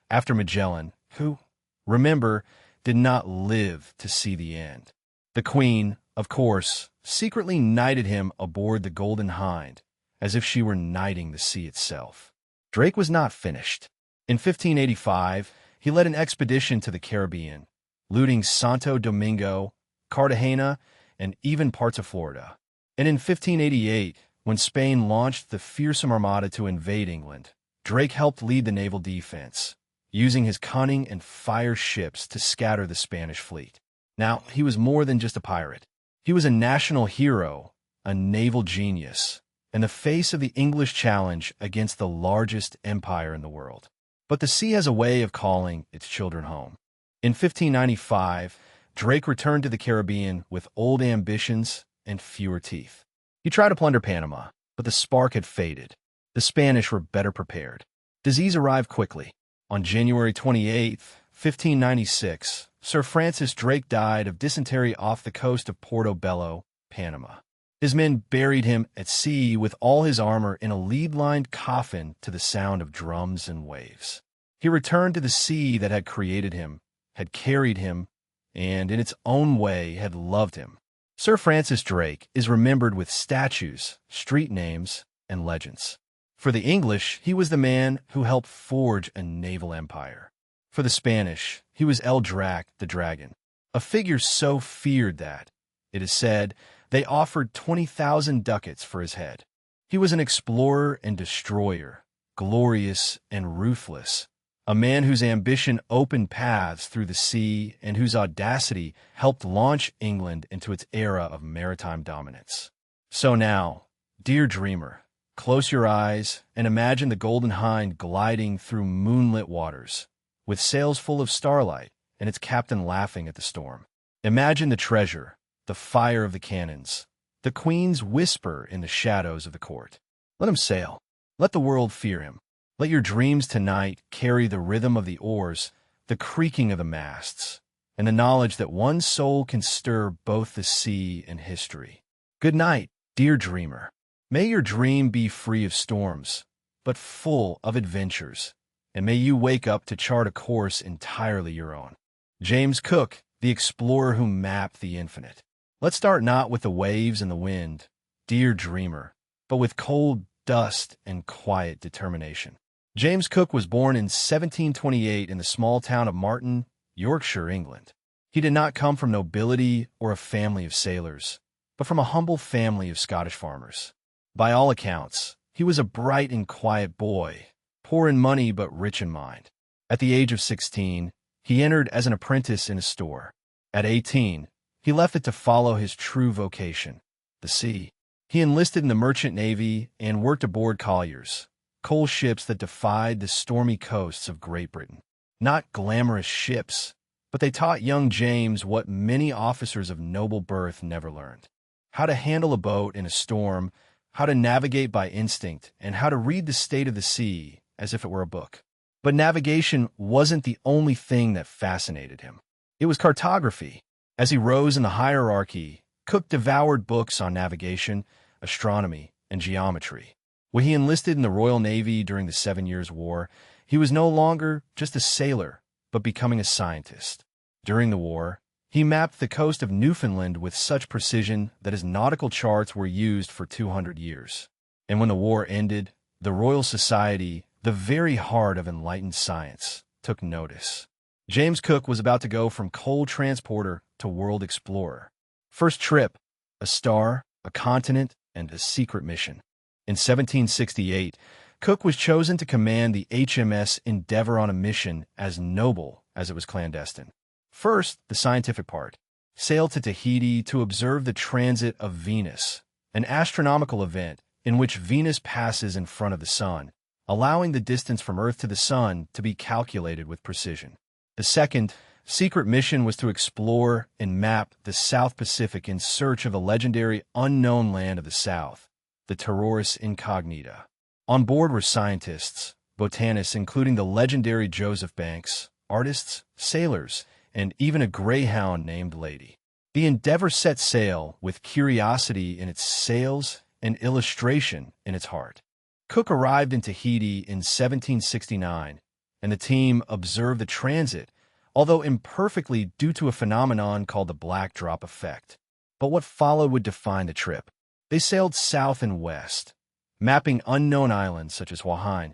after Magellan, who, remember, did not live to see the end. The Queen, of course, secretly knighted him aboard the Golden Hind, as if she were knighting the sea itself. Drake was not finished. In 1585, he led an expedition to the Caribbean, looting Santo Domingo, Cartagena, and even parts of Florida. And in 1588, when Spain launched the fearsome armada to invade England, Drake helped lead the naval defense, using his cunning and fire ships to scatter the Spanish fleet. Now, he was more than just a pirate. He was a national hero, a naval genius, and the face of the English challenge against the largest empire in the world. But the sea has a way of calling its children home. In 1595, Drake returned to the Caribbean with old ambitions and fewer teeth. He tried to plunder Panama, but the spark had faded. The Spanish were better prepared. Disease arrived quickly. On January 28, 1596, Sir Francis Drake died of dysentery off the coast of Portobello, Panama. His men buried him at sea with all his armor in a lead-lined coffin to the sound of drums and waves. He returned to the sea that had created him, had carried him, and in its own way had loved him. Sir Francis Drake is remembered with statues, street names, and legends. For the English, he was the man who helped forge a naval empire. For the Spanish, he was El Drac, the dragon, a figure so feared that, it is said, they offered 20,000 ducats for his head. He was an explorer and destroyer, glorious and ruthless, a man whose ambition opened paths through the sea and whose audacity helped launch England into its era of maritime dominance. So now, dear dreamer, close your eyes and imagine the Golden Hind gliding through moonlit waters, with sails full of starlight and its captain laughing at the storm. Imagine the treasure, the fire of the cannons, the Queen's whisper in the shadows of the court. Let him sail. Let the world fear him. Let your dreams tonight carry the rhythm of the oars, the creaking of the masts, and the knowledge that one soul can stir both the sea and history. Good night, dear dreamer. May your dream be free of storms, but full of adventures, and may you wake up to chart a course entirely your own. James Cook, the explorer who mapped the infinite. Let's start not with the waves and the wind, dear dreamer, but with cold dust and quiet determination. James Cook was born in 1728 in the small town of Marton, Yorkshire, England. He did not come from nobility or a family of sailors, but from a humble family of Scottish farmers. By all accounts, he was a bright and quiet boy, poor in money but rich in mind. At the age of 16, he entered as an apprentice in a store. At 18, he left it to follow his true vocation, the sea. He enlisted in the merchant navy and worked aboard colliers, coal ships that defied the stormy coasts of Great Britain. Not glamorous ships, but they taught young James what many officers of noble birth never learned: how to handle a boat in a storm, how to navigate by instinct, and how to read the state of the sea as if it were a book. But navigation wasn't the only thing that fascinated him. It was cartography. As he rose in the hierarchy, Cook devoured books on navigation, astronomy, and geometry. When he enlisted in the Royal Navy during the 7 Years' War, he was no longer just a sailor, but becoming a scientist. During the war, he mapped the coast of Newfoundland with such precision that his nautical charts were used for 200 years. And when the war ended, the Royal Society, the very heart of enlightened science, took notice. James Cook was about to go from coal transporter to world explorer. First trip, a star, a continent, and a secret mission. In 1768, Cook was chosen to command the HMS Endeavour on a mission as noble as it was clandestine. First, the scientific part. Sailed to Tahiti to observe the transit of Venus, an astronomical event in which Venus passes in front of the Sun, allowing the distance from Earth to the Sun to be calculated with precision. The second, secret mission was to explore and map the South Pacific in search of a legendary unknown land of the South, the Terroris Incognita. On board were scientists, botanists including the legendary Joseph Banks, artists, sailors, and even a greyhound named Lady. The Endeavour set sail with curiosity in its sails and illustration in its heart. Cook arrived in Tahiti in 1769, and the team observed the transit, although imperfectly due to a phenomenon called the black drop effect. But what followed would define the trip. They sailed south and west, mapping unknown islands such as Wahain,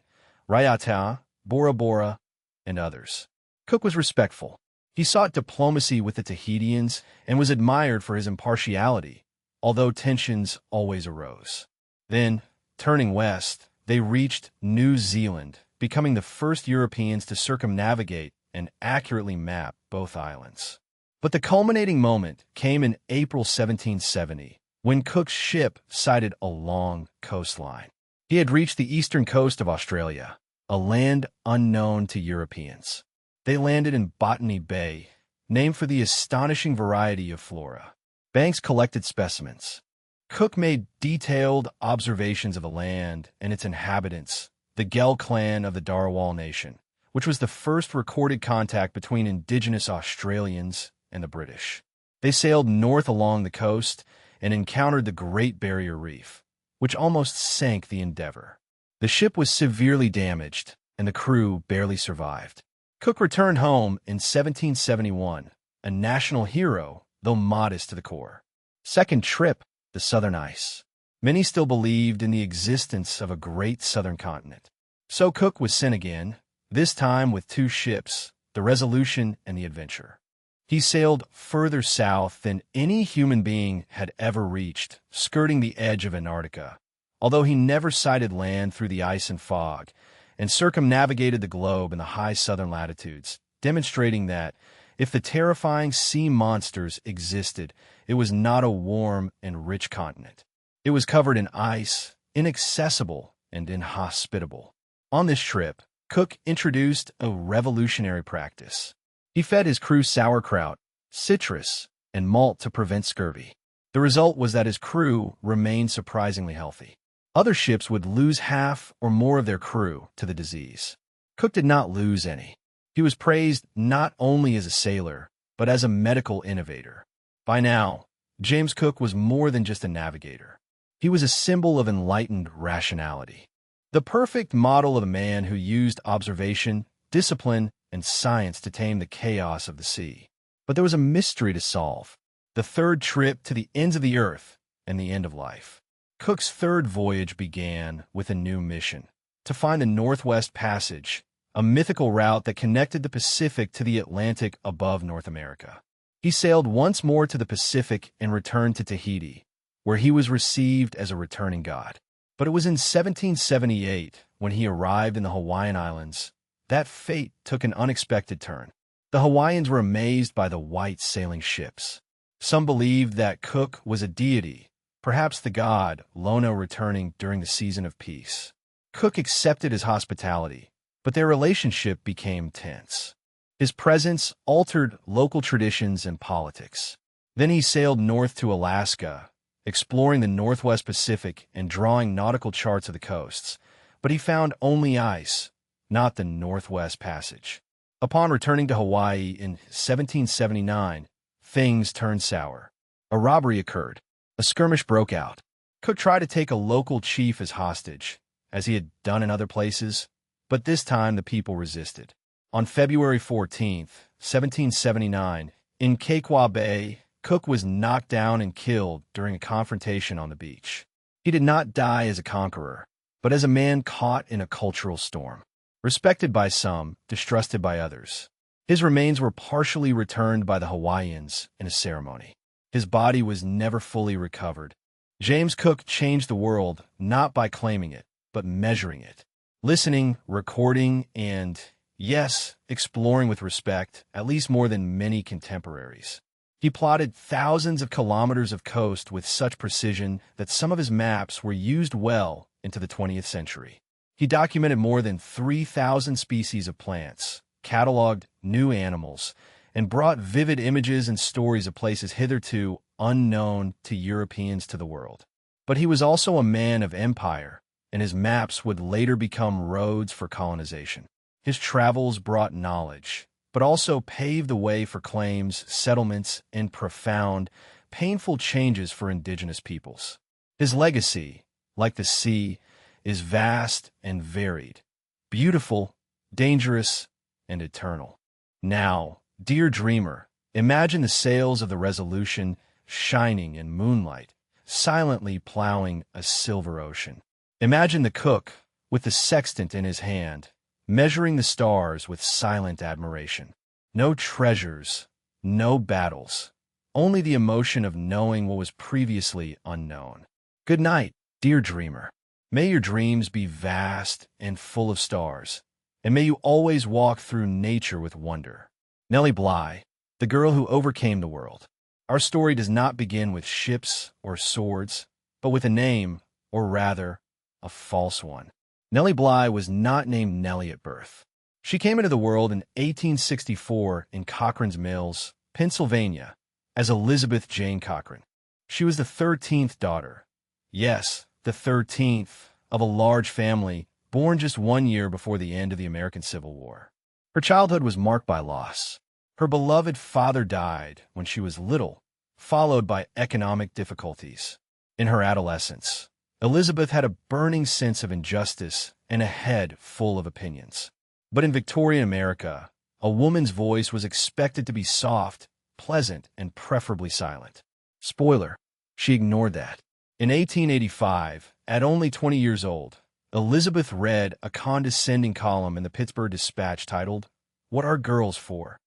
Raiatea, Bora Bora, and others. Cook was respectful. He sought diplomacy with the Tahitians and was admired for his impartiality, although tensions always arose. Then, turning west, they reached New Zealand, becoming the first Europeans to circumnavigate and accurately map both islands. But the culminating moment came in April 1770, when Cook's ship sighted a long coastline. He had reached the eastern coast of Australia, a land unknown to Europeans. They landed in Botany Bay, named for the astonishing variety of flora. Banks collected specimens. Cook made detailed observations of the land and its inhabitants, the Gel clan of the Darawal Nation, which was the first recorded contact between indigenous Australians and the British. They sailed north along the coast and encountered the Great Barrier Reef, which almost sank the Endeavour. The ship was severely damaged, and the crew barely survived. Cook returned home in 1771, a national hero, though modest to the core. Second trip, the Southern Ice. Many still believed in the existence of a great southern continent. So Cook was sent again, this time with two ships, the Resolution and the Adventure. He sailed further south than any human being had ever reached, skirting the edge of Antarctica, although he never sighted land through the ice and fog, and circumnavigated the globe in the high southern latitudes, demonstrating that, if the terrifying sea monsters existed, it was not a warm and rich continent. It was covered in ice, inaccessible and inhospitable. On this trip, Cook introduced a revolutionary practice. He fed his crew sauerkraut, citrus, and malt to prevent scurvy. The result was that his crew remained surprisingly healthy. Other ships would lose half or more of their crew to the disease. Cook did not lose any. He was praised not only as a sailor, but as a medical innovator. By now, James Cook was more than just a navigator. He was a symbol of enlightened rationality. The perfect model of a man who used observation, discipline, and science to tame the chaos of the sea. But there was a mystery to solve: the third trip to the ends of the earth and the end of life. Cook's third voyage began with a new mission: to find the Northwest Passage, a mythical route that connected the Pacific to the Atlantic above North America. He sailed once more to the Pacific and returned to Tahiti, where he was received as a returning god. But it was in 1778, when he arrived in the Hawaiian Islands, that fate took an unexpected turn. The Hawaiians were amazed by the white sailing ships. Some believed that Cook was a deity, perhaps the god Lono returning during the season of peace. Cook accepted his hospitality, but their relationship became tense. His presence altered local traditions and politics. Then he sailed north to Alaska, exploring the Northwest Pacific and drawing nautical charts of the coasts, but he found only ice, not the Northwest Passage. Upon returning to Hawaii in 1779, things turned sour. A robbery occurred. A skirmish broke out. Cook tried to take a local chief as hostage, as he had done in other places, but this time the people resisted. On February 14, 1779, in Kaikwa Bay, Cook was knocked down and killed during a confrontation on the beach. He did not die as a conqueror, but as a man caught in a cultural storm. Respected by some, distrusted by others. His remains were partially returned by the Hawaiians in a ceremony. His body was never fully recovered. James Cook changed the world not by claiming it, but measuring it. Listening, recording, and, yes, exploring with respect, at least more than many contemporaries. He plotted thousands of kilometers of coast with such precision that some of his maps were used well into the 20th century. He documented more than 3,000 species of plants, cataloged new animals, and brought vivid images and stories of places hitherto unknown to Europeans to the world. But he was also a man of empire, and his maps would later become roads for colonization. His travels brought knowledge, but also paved the way for claims, settlements, and profound, painful changes for indigenous peoples. His legacy, like the sea, is vast and varied, beautiful, dangerous, and eternal. Now, dear dreamer, imagine the sails of the Resolution shining in moonlight, silently plowing a silver ocean. Imagine the cook, with the sextant in his hand, measuring the stars with silent admiration. No treasures, no battles, only the emotion of knowing what was previously unknown. Good night, dear dreamer. May your dreams be vast and full of stars, and may you always walk through nature with wonder. Nellie Bly, the girl who overcame the world. Our story does not begin with ships or swords, but with a name, or rather, a false one. Nellie Bly was not named Nellie at birth. She came into the world in 1864 in Cochrane's Mills, Pennsylvania, as Elizabeth Jane Cochran. She was the 13th daughter. Yes, the 13th of a large family, born just 1 year before the end of the American Civil War. Her childhood was marked by loss. Her beloved father died when she was little, followed by economic difficulties. In her adolescence, Elizabeth had a burning sense of injustice and a head full of opinions. But in Victorian America, a woman's voice was expected to be soft, pleasant, and preferably silent. Spoiler, she ignored that. In 1885, at only 20 years old, Elizabeth read a condescending column in the Pittsburgh Dispatch titled, "What Are Girls For?"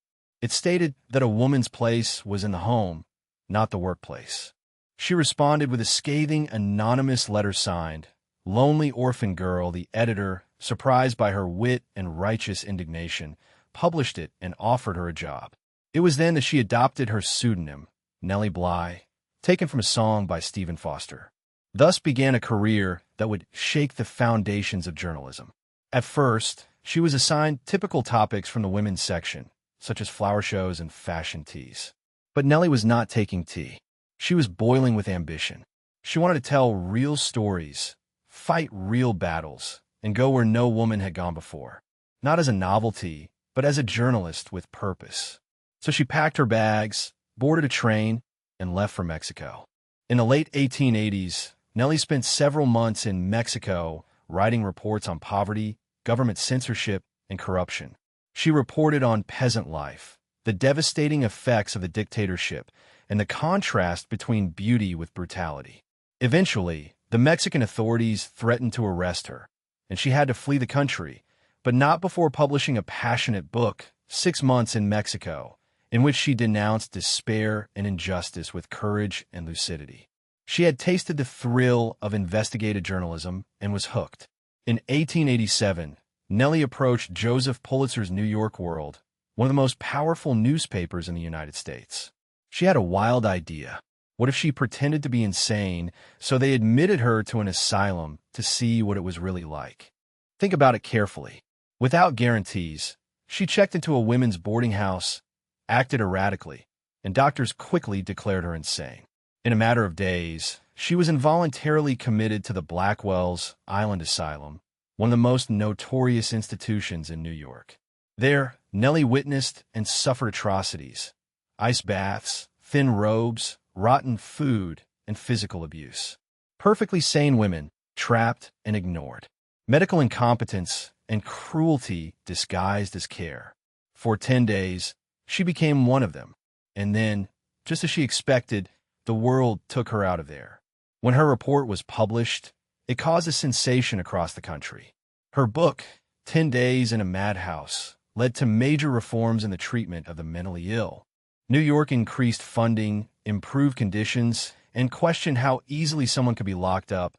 It stated that a woman's place was in the home, not the workplace. She responded with a scathing, anonymous letter signed, "Lonely Orphan Girl." The editor, surprised by her wit and righteous indignation, published it and offered her a job. It was then that she adopted her pseudonym, Nellie Bly, taken from a song by Stephen Foster. Thus began a career that would shake the foundations of journalism. At first, she was assigned typical topics from the women's section, such as flower shows and fashion teas. But Nellie was not taking tea. She was boiling with ambition. She wanted to tell real stories, fight real battles, and go where no woman had gone before. Not as a novelty, but as a journalist with purpose. So she packed her bags, boarded a train, and left for Mexico. In the late 1880s, Nellie spent several months in Mexico writing reports on poverty, government censorship, and corruption. She reported on peasant life, the devastating effects of the dictatorship, and the contrast between beauty with brutality. Eventually, the Mexican authorities threatened to arrest her, and she had to flee the country, but not before publishing a passionate book, 6 Months in Mexico, in which she denounced despair and injustice with courage and lucidity. She had tasted the thrill of investigative journalism and was hooked. In 1887, Nellie approached Joseph Pulitzer's New York World, one of the most powerful newspapers in the United States. She had a wild idea. What if she pretended to be insane, so they admitted her to an asylum to see what it was really like? Think about it carefully. Without guarantees, she checked into a women's boarding house, acted erratically, and doctors quickly declared her insane. In a matter of days, she was involuntarily committed to the Blackwell's Island Asylum, one of the most notorious institutions in New York. There, Nellie witnessed and suffered atrocities: ice baths, thin robes, rotten food, and physical abuse. Perfectly sane women, trapped and ignored. Medical incompetence and cruelty disguised as care. For 10 days, she became one of them. And then, just as she expected, the world took her out of there. When her report was published, it caused a sensation across the country. Her book, 10 Days in a Madhouse, led to major reforms in the treatment of the mentally ill. New York increased funding, improved conditions, and questioned how easily someone could be locked up,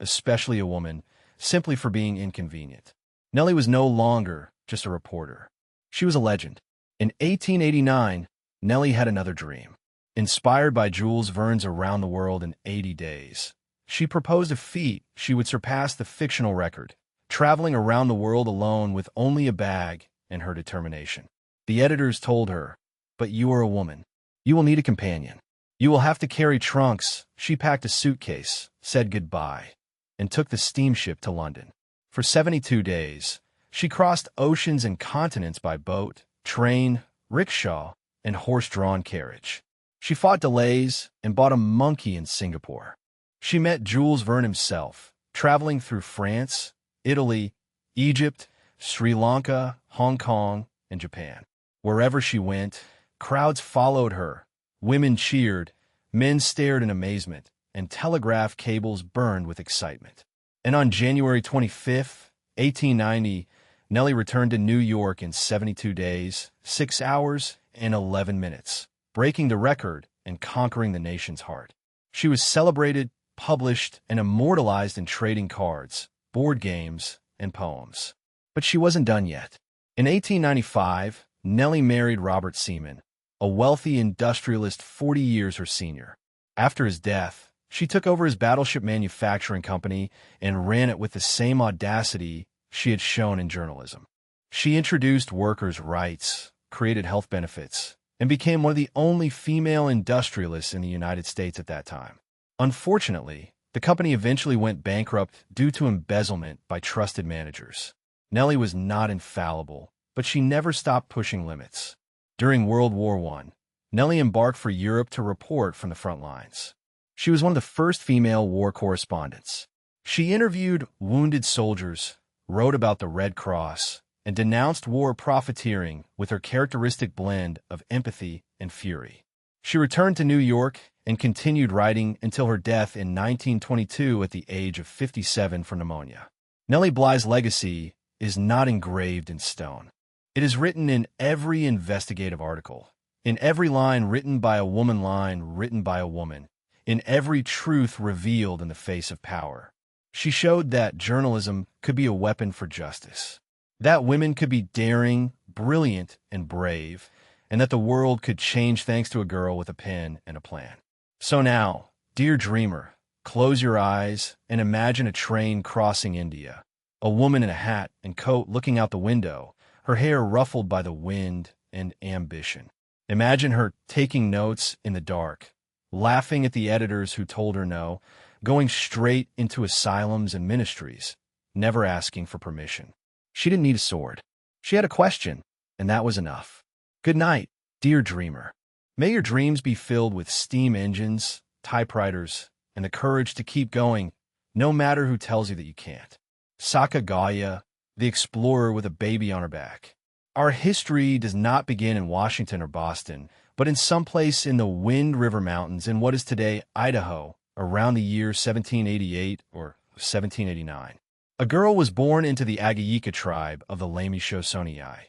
especially a woman, simply for being inconvenient. Nellie was no longer just a reporter. She was a legend. In 1889, Nellie had another dream. Inspired by Jules Verne's Around the World in 80 Days, she proposed a feat she would surpass the fictional record, traveling around the world alone with only a bag and her determination. The editors told her, "But you are a woman. You will need a companion. You will have to carry trunks." She packed a suitcase, said goodbye, and took the steamship to London. For 72 days, she crossed oceans and continents by boat, train, rickshaw, and horse-drawn carriage. She fought delays and bought a monkey in Singapore. She met Jules Verne himself, traveling through France, Italy, Egypt, Sri Lanka, Hong Kong, and Japan. Wherever she went, crowds followed her. Women cheered, men stared in amazement, and telegraph cables burned with excitement. And on January 25, 1890, Nellie returned to New York in 72 days, 6 hours, and 11 minutes, breaking the record and conquering the nation's heart. She was celebrated, published, and immortalized in trading cards, board games, and poems. But she wasn't done yet. In 1895, Nellie married Robert Seaman, a wealthy industrialist 40 years her senior. After his death, she took over his battleship manufacturing company and ran it with the same audacity she had shown in journalism. She introduced workers' rights, created health benefits, and became one of the only female industrialists in the United States at that time. Unfortunately, the company eventually went bankrupt due to embezzlement by trusted managers. Nellie was not infallible, but she never stopped pushing limits. During World War I, Nellie embarked for Europe to report from the front lines. She was one of the first female war correspondents. She interviewed wounded soldiers, wrote about the Red Cross, and denounced war profiteering with her characteristic blend of empathy and fury. She returned to New York and continued writing until her death in 1922 at the age of 57 from pneumonia. Nellie Bly's legacy is not engraved in stone. It is written in every investigative article, in every line written by a woman, in every truth revealed in the face of power. She showed that journalism could be a weapon for justice, that women could be daring, brilliant, and brave, and that the world could change thanks to a girl with a pen and a plan. So now, dear dreamer, close your eyes and imagine a train crossing India, a woman in a hat and coat looking out the window, her hair ruffled by the wind and ambition. Imagine her taking notes in the dark, laughing at the editors who told her no, going straight into asylums and ministries, never asking for permission. She didn't need a sword. She had a question, and that was enough. Good night, dear dreamer. May your dreams be filled with steam engines, typewriters, and the courage to keep going, no matter who tells you that you can't. Sacagawea, the explorer with a baby on her back. Our history does not begin in Washington or Boston, but in some place in the Wind River Mountains in what is today Idaho, around the year 1788 or 1789. A girl was born into the Agayika tribe of the Lemi-Shoshonei,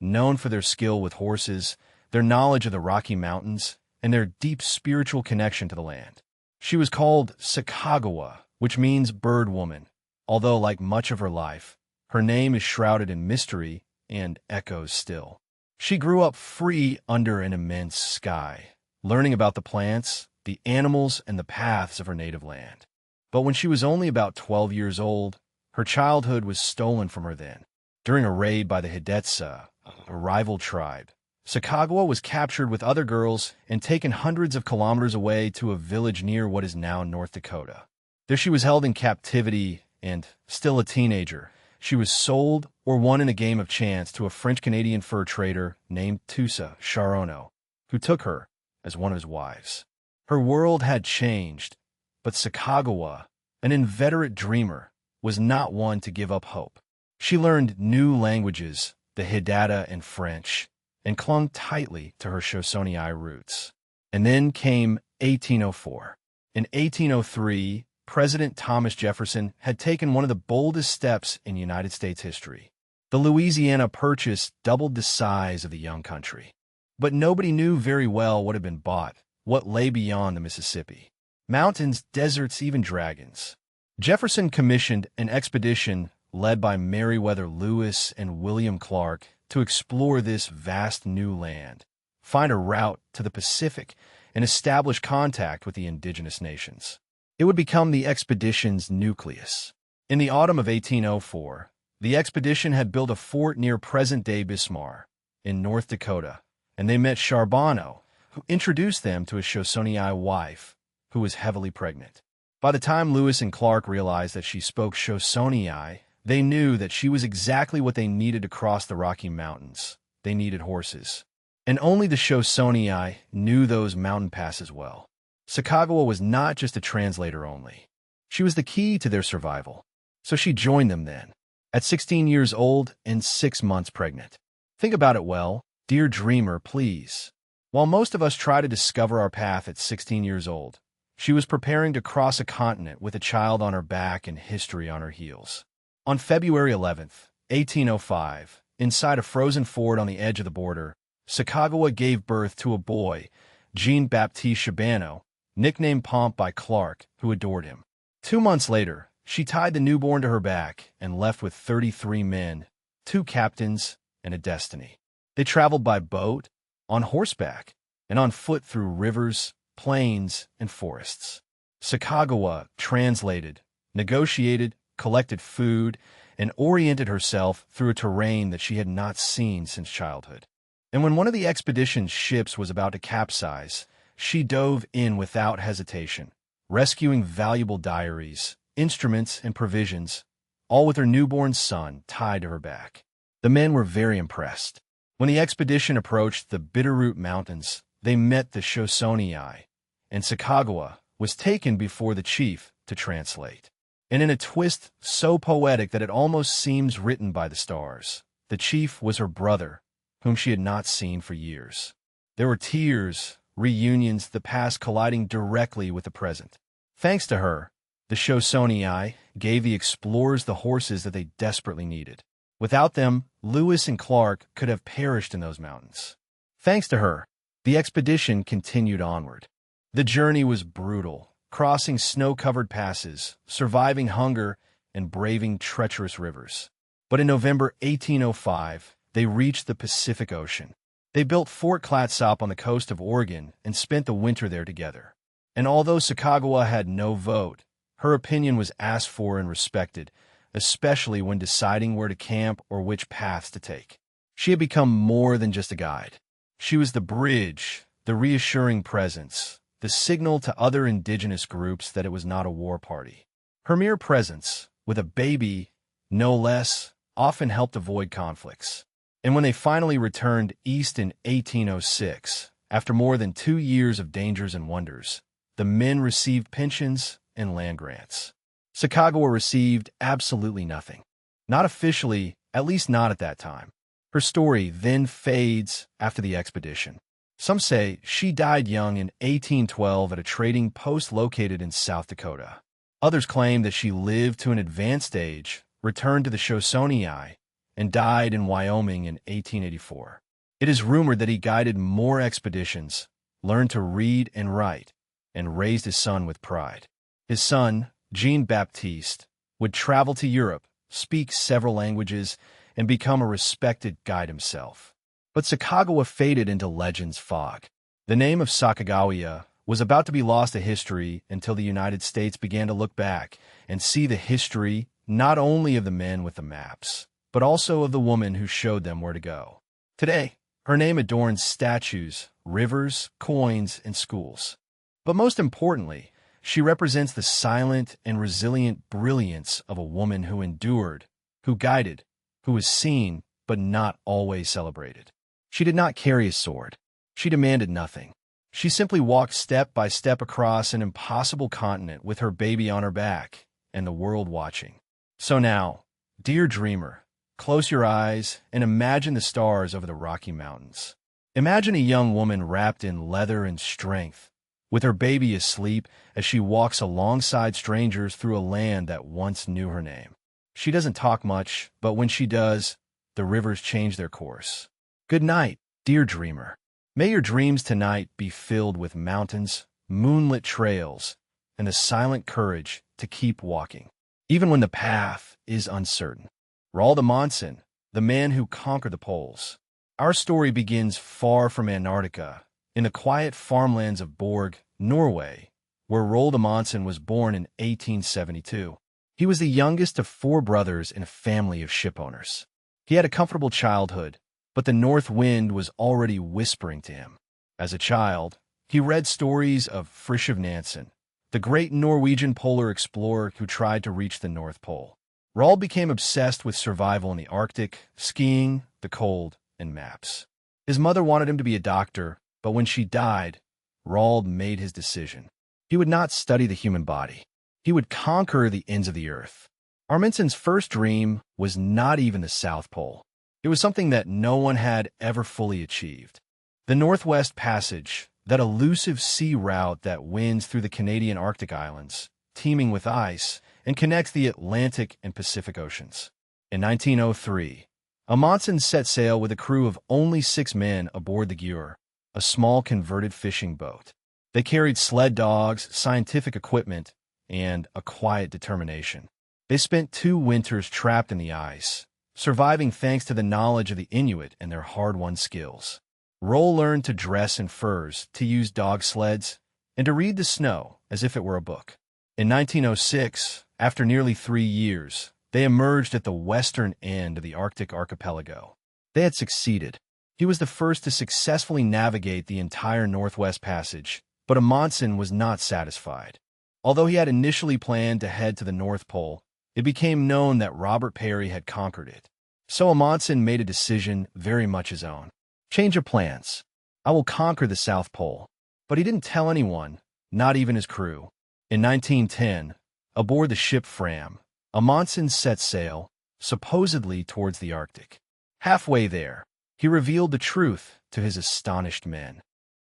known for their skill with horses, their knowledge of the Rocky Mountains, and their deep spiritual connection to the land. She was called Sacagawea, which means bird woman, although, like much of her life, her name is shrouded in mystery and echoes still. She grew up free under an immense sky, learning about the plants, the animals, and the paths of her native land. But when she was only about 12 years old, her childhood was stolen from her then. During a raid by the Hidetsa, a rival tribe, Sacagawea was captured with other girls and taken hundreds of kilometers away to a village near what is now North Dakota. There she was held in captivity and, still a teenager, she was sold or won in a game of chance to a French-Canadian fur trader named Tusa Charono, who took her as one of his wives. Her world had changed, but Sacagawea, an inveterate dreamer, was not one to give up hope. She learned new languages, the Hidata and French, and clung tightly to her Shoshonei roots. And then came 1804. In 1803, President Thomas Jefferson had taken one of the boldest steps in United States history. The Louisiana Purchase doubled the size of the young country. But nobody knew very well what had been bought, what lay beyond the Mississippi. Mountains, deserts, even dragons. Jefferson commissioned an expedition led by Meriwether Lewis and William Clark to explore this vast new land, find a route to the Pacific, and establish contact with the indigenous nations. It would become the expedition's nucleus. In the autumn of 1804, the expedition had built a fort near present-day Bismarck, in North Dakota, and they met Charbonneau, who introduced them to his Shoshonei wife, who was heavily pregnant. By the time Lewis and Clark realized that she spoke Shoshonei, they knew that she was exactly what they needed to cross the Rocky Mountains. They needed horses. And only the Shoshonei knew those mountain passes well. Sacagawea was not just a translator only. She was the key to their survival. So she joined them then, at 16 years old and 6 months pregnant. Think about it well, dear dreamer, please. While most of us try to discover our path at 16 years old, she was preparing to cross a continent with a child on her back and history on her heels. On February 11th, 1805, inside a frozen fort on the edge of the border, Sacagawea gave birth to a boy, Jean-Baptiste Charbonneau, nicknamed Pomp by Clark, who adored him. 2 months later, she tied the newborn to her back and left with 33 men, 2 captains, and a destiny. They traveled by boat, on horseback, and on foot through rivers, plains, and forests. Sacagawea translated, negotiated, collected food, and oriented herself through a terrain that she had not seen since childhood. And when one of the expedition's ships was about to capsize, she dove in without hesitation, rescuing valuable diaries, instruments, and provisions, all with her newborn son tied to her back. The men were very impressed. When the expedition approached the Bitterroot Mountains, they met the Shoshonei, and Sacagawea was taken before the chief to translate. And in a twist so poetic that it almost seems written by the stars, the chief was her brother, whom she had not seen for years. There were tears, reunions, the past colliding directly with the present. Thanks to her, the Shoshonei gave the explorers the horses that they desperately needed. Without them, Lewis and Clark could have perished in those mountains. Thanks to her, the expedition continued onward. The journey was brutal, crossing snow-covered passes, surviving hunger, and braving treacherous rivers. But in November 1805, they reached the Pacific Ocean. They built Fort Clatsop on the coast of Oregon and spent the winter there together. And although Sacagawea had no vote, her opinion was asked for and respected, especially when deciding where to camp or which paths to take. She had become more than just a guide. She was the bridge, the reassuring presence, the signal to other indigenous groups that it was not a war party. Her mere presence, with a baby, no less, often helped avoid conflicts. And when they finally returned east in 1806, after more than 2 years of dangers and wonders, the men received pensions and land grants. Sacagawea received absolutely nothing. Not officially, at least not at that time. Her story then fades after the expedition. Some say she died young in 1812 at a trading post located in South Dakota. Others claim that she lived to an advanced age, returned to the Shoshonei, and died in Wyoming in 1884. It is rumored that he guided more expeditions, learned to read and write, and raised his son with pride. His son, Jean-Baptiste, would travel to Europe, speak several languages, and become a respected guide himself. But Sacagawea faded into legend's fog. The name of Sacagawea was about to be lost to history until the United States began to look back and see the history not only of the men with the maps, but also of the woman who showed them where to go. Today, her name adorns statues, rivers, coins, and schools. But most importantly, she represents the silent and resilient brilliance of a woman who endured, who guided, who was seen, but not always celebrated. She did not carry a sword. She demanded nothing. She simply walked step by step across an impossible continent with her baby on her back and the world watching. So now, dear dreamer, close your eyes and imagine the stars over the Rocky Mountains. Imagine a young woman wrapped in leather and strength, with her baby asleep as she walks alongside strangers through a land that once knew her name. She doesn't talk much, but when she does, the rivers change their course. Good night, dear dreamer. May your dreams tonight be filled with mountains, moonlit trails, and the silent courage to keep walking, even when the path is uncertain. Roald Amundsen, the man who conquered the poles. Our story begins far from Antarctica, in the quiet farmlands of Borg, Norway, where Roald Amundsen was born in 1872. He was the youngest of 4 brothers in a family of shipowners. He had a comfortable childhood, but the north wind was already whispering to him. As a child, he read stories of Fridtjof Nansen, the great Norwegian polar explorer who tried to reach the North Pole. Roald became obsessed with survival in the Arctic, skiing, the cold, and maps. His mother wanted him to be a doctor, but when she died, Roald made his decision. He would not study the human body. He would conquer the ends of the earth. Amundsen's first dream was not even the South Pole. It was something that no one had ever fully achieved. The Northwest Passage, that elusive sea route that winds through the Canadian Arctic Islands, teeming with ice, and connects the Atlantic and Pacific Oceans. In 1903, Amundsen set sail with a crew of only 6 men aboard the Gjør, a small converted fishing boat. They carried sled dogs, scientific equipment, and a quiet determination. They spent 2 winters trapped in the ice, surviving thanks to the knowledge of the Inuit and their hard-won skills. Roald learned to dress in furs, to use dog sleds, and to read the snow as if it were a book. In 1906, after nearly 3 years, they emerged at the western end of the Arctic archipelago. They had succeeded. He was the first to successfully navigate the entire Northwest Passage, but Amundsen was not satisfied. Although he had initially planned to head to the North Pole, it became known that Robert Peary had conquered it. So Amundsen made a decision very much his own. Change of plans. I will conquer the South Pole. But he didn't tell anyone, not even his crew. In 1910, aboard the ship Fram, Amundsen set sail, supposedly towards the Arctic. Halfway there, he revealed the truth to his astonished men.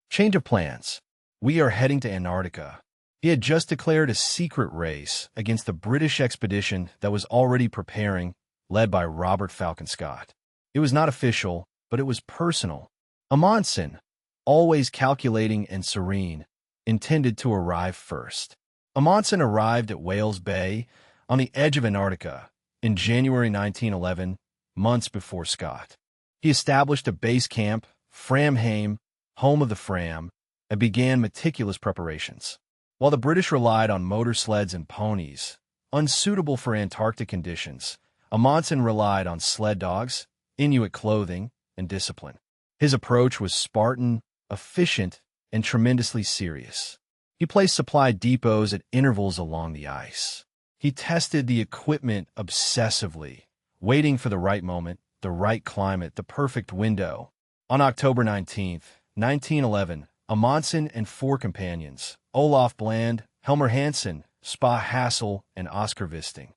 Change of plans. We are heading to Antarctica. He had just declared a secret race against the British expedition that was already preparing, led by Robert Falcon Scott. It was not official, but it was personal. Amundsen, always calculating and serene, intended to arrive first. Amundsen arrived at Whales Bay, on the edge of Antarctica, in January 1911, months before Scott. He established a base camp, Framheim, home of the Fram, and began meticulous preparations. While the British relied on motor sleds and ponies, unsuitable for Antarctic conditions, Amundsen relied on sled dogs, Inuit clothing, and discipline. His approach was Spartan, efficient, and tremendously serious. He placed supply depots at intervals along the ice. He tested the equipment obsessively, waiting for the right moment, the right climate, the perfect window. On October 19, 1911, Amundsen and 4 companions, Olaf Bland, Helmer Hansen, Spa Hassel, and Oscar Wisting,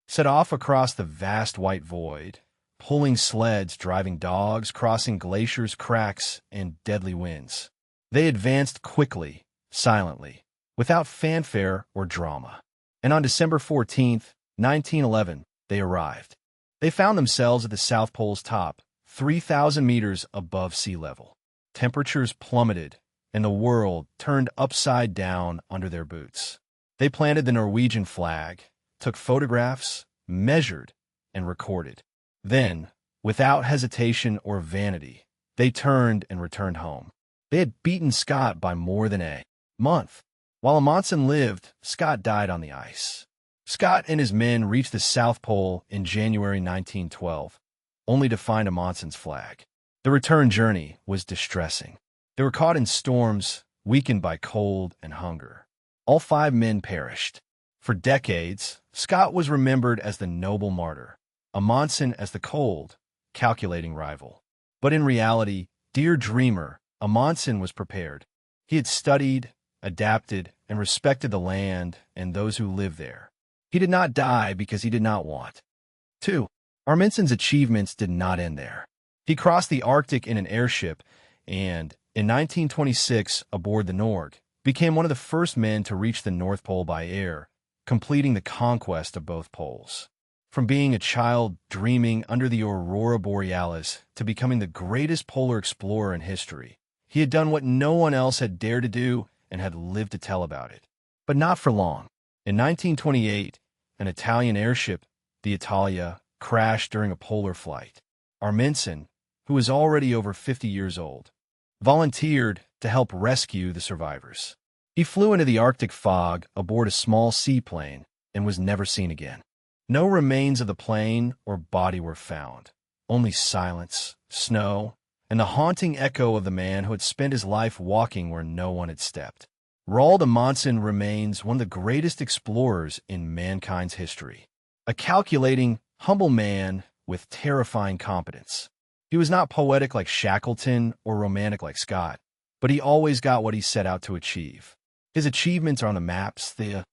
set off across the vast white void, pulling sleds, driving dogs, crossing glaciers, cracks, and deadly winds. They advanced quickly, silently, without fanfare or drama. And on December 14, 1911, they arrived. They found themselves at the South Pole's top, 3,000 meters above sea level. Temperatures plummeted, and the world turned upside down under their boots. They planted the Norwegian flag, took photographs, measured, and recorded. Then, without hesitation or vanity, they turned and returned home. They had beaten Scott by more than a month. While Amundsen lived, Scott died on the ice. Scott and his men reached the South Pole in January 1912, only to find Amundsen's flag. The return journey was distressing. They were caught in storms, weakened by cold and hunger. All 5 men perished. For decades, Scott was remembered as the noble martyr, Amundsen as the cold, calculating rival. But in reality, dear dreamer, Amundsen was prepared. He had studied, adapted, and respected the land and those who lived there. He did not die because he did not want to. Amundsen's achievements did not end there. He crossed the Arctic in an airship and, in 1926, aboard the Norge, became one of the first men to reach the North Pole by air, completing the conquest of both poles. From being a child dreaming under the aurora borealis to becoming the greatest polar explorer in history, he had done what no one else had dared to do and had lived to tell about it. But not for long. In 1928, an Italian airship, the Italia, crashed during a polar flight. Amundsen, who was already over 50 years old, volunteered to help rescue the survivors. He flew into the Arctic fog aboard a small seaplane and was never seen again. No remains of the plane or body were found, only silence, snow, and the haunting echo of the man who had spent his life walking where no one had stepped. Roald Amundsen remains one of the greatest explorers in mankind's history. A calculating, humble man with terrifying competence. He was not poetic like Shackleton or romantic like Scott, but he always got what he set out to achieve. His achievements are on the maps, the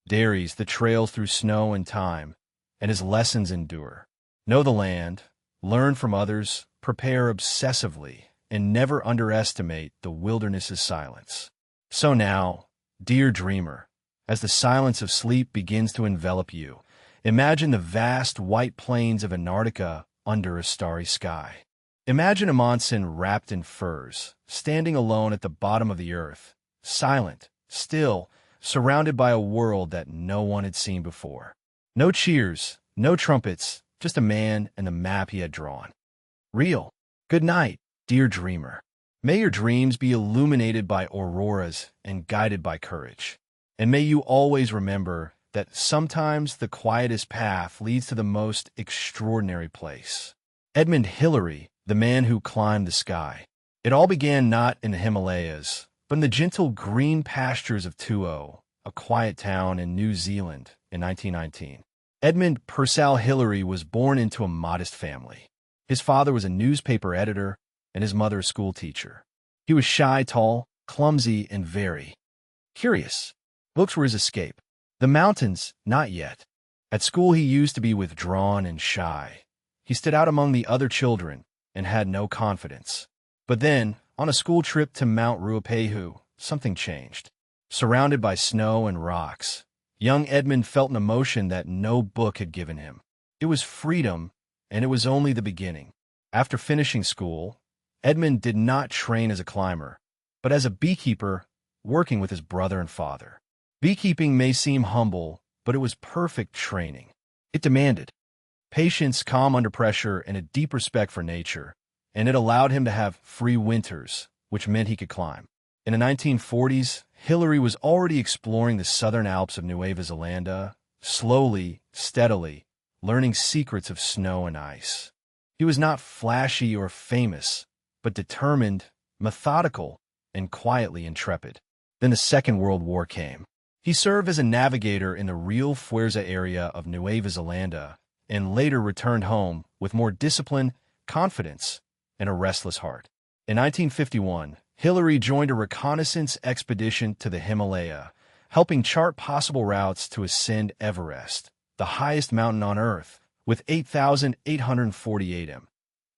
diaries, the trails through snow and time, and his lessons endure. Know the land, learn from others, prepare obsessively, and never underestimate the wilderness's silence. So now, dear dreamer, as the silence of sleep begins to envelop you, imagine the vast white plains of Antarctica under a starry sky. Imagine Amundsen wrapped in furs, standing alone at the bottom of the earth, silent, still, surrounded by a world that no one had seen before. No cheers, no trumpets, just a man and the map he had drawn. Real. Good night, dear dreamer. May your dreams be illuminated by auroras and guided by courage. And may you always remember that sometimes the quietest path leads to the most extraordinary place. Edmund Hillary, the man who climbed the sky. It all began not in the Himalayas, but in the gentle green pastures of Tuo, a quiet town in New Zealand, in 1919. Edmund Purcell Hillary was born into a modest family. His father was a newspaper editor and his mother a school teacher. He was shy, tall, clumsy, and very curious. Books were his escape. The mountains, not yet. At school he used to be withdrawn and shy. He stood out among the other children and had no confidence. But then, on a school trip to Mount Ruapehu, something changed. Surrounded by snow and rocks, young Edmund felt an emotion that no book had given him. It was freedom, and it was only the beginning. After finishing school, Edmund did not train as a climber, but as a beekeeper, working with his brother and father. Beekeeping may seem humble, but it was perfect training. It demanded patience, calm under pressure, and a deep respect for nature, and it allowed him to have free winters, which meant he could climb. In the 1940s, Hillary was already exploring the southern Alps of Nueva Zelanda, slowly, steadily, learning secrets of snow and ice. He was not flashy or famous, but determined, methodical, and quietly intrepid. Then the Second World War came. He served as a navigator in the Rio Fuerza area of Nueva Zelanda and later returned home with more discipline, confidence, and a restless heart. In 1951, Hillary joined a reconnaissance expedition to the Himalaya, helping chart possible routes to ascend Everest, the highest mountain on Earth, with 8,848 m.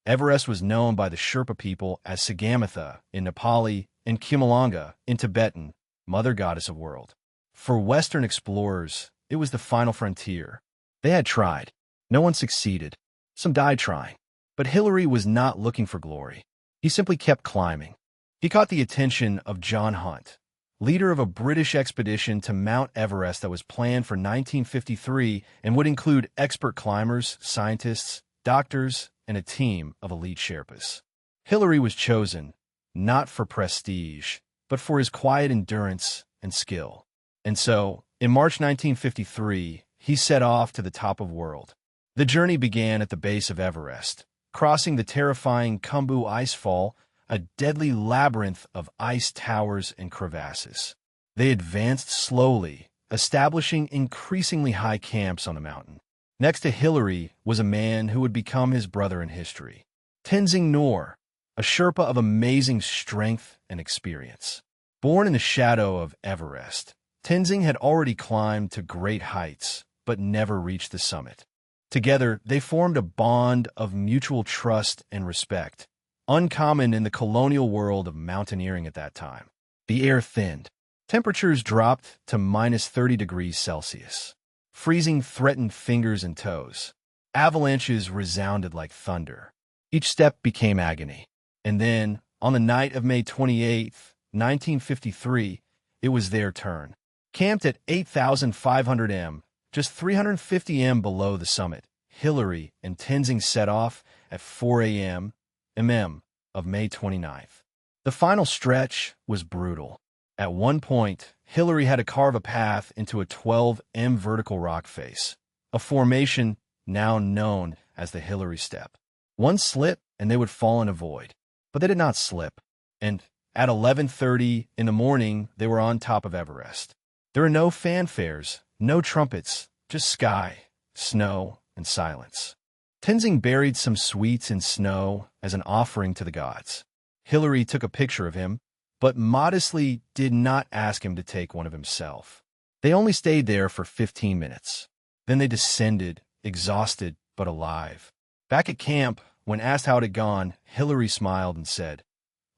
Everest was known by the Sherpa people as Sagamatha in Nepali and Kimalanga in Tibetan, Mother Goddess of World. For Western explorers, it was the final frontier. They had tried. No one succeeded. Some died trying. But Hillary was not looking for glory. He simply kept climbing. He caught the attention of John Hunt, leader of a British expedition to Mount Everest that was planned for 1953 and would include expert climbers, scientists, doctors, and a team of elite Sherpas. Hillary was chosen, not for prestige, but for his quiet endurance and skill. And so, in March 1953, he set off to the top of world. The journey began at the base of Everest, crossing the terrifying Khumbu Icefall, a deadly labyrinth of ice towers and crevasses. They advanced slowly, establishing increasingly high camps on the mountain. Next to Hillary was a man who would become his brother in history, Tenzing Norgay, a Sherpa of amazing strength and experience. Born in the shadow of Everest, Tenzing had already climbed to great heights, but never reached the summit. Together, they formed a bond of mutual trust and respect, uncommon in the colonial world of mountaineering at that time. The air thinned. Temperatures dropped to minus 30 degrees Celsius. Freezing threatened fingers and toes. Avalanches resounded like thunder. Each step became agony. And then, on the night of May 28, 1953, it was their turn. Camped at 8,500 m, just 350 m below the summit, Hillary and Tenzing set off at 4 a.m. of May 29th. The final stretch was brutal. At one point, Hillary had to carve a path into a 12 m vertical rock face, a formation now known as the Hillary Step. One slip and they would fall in a void. But they did not slip, and at 11:30 in the morning, they were on top of Everest. There were no fanfares, no trumpets, just sky, snow, and silence. Tenzing buried some sweets in snow as an offering to the gods. Hillary took a picture of him, but modestly did not ask him to take one of himself. They only stayed there for 15 minutes. Then they descended, exhausted but alive. Back at camp, when asked how it had gone, Hillary smiled and said,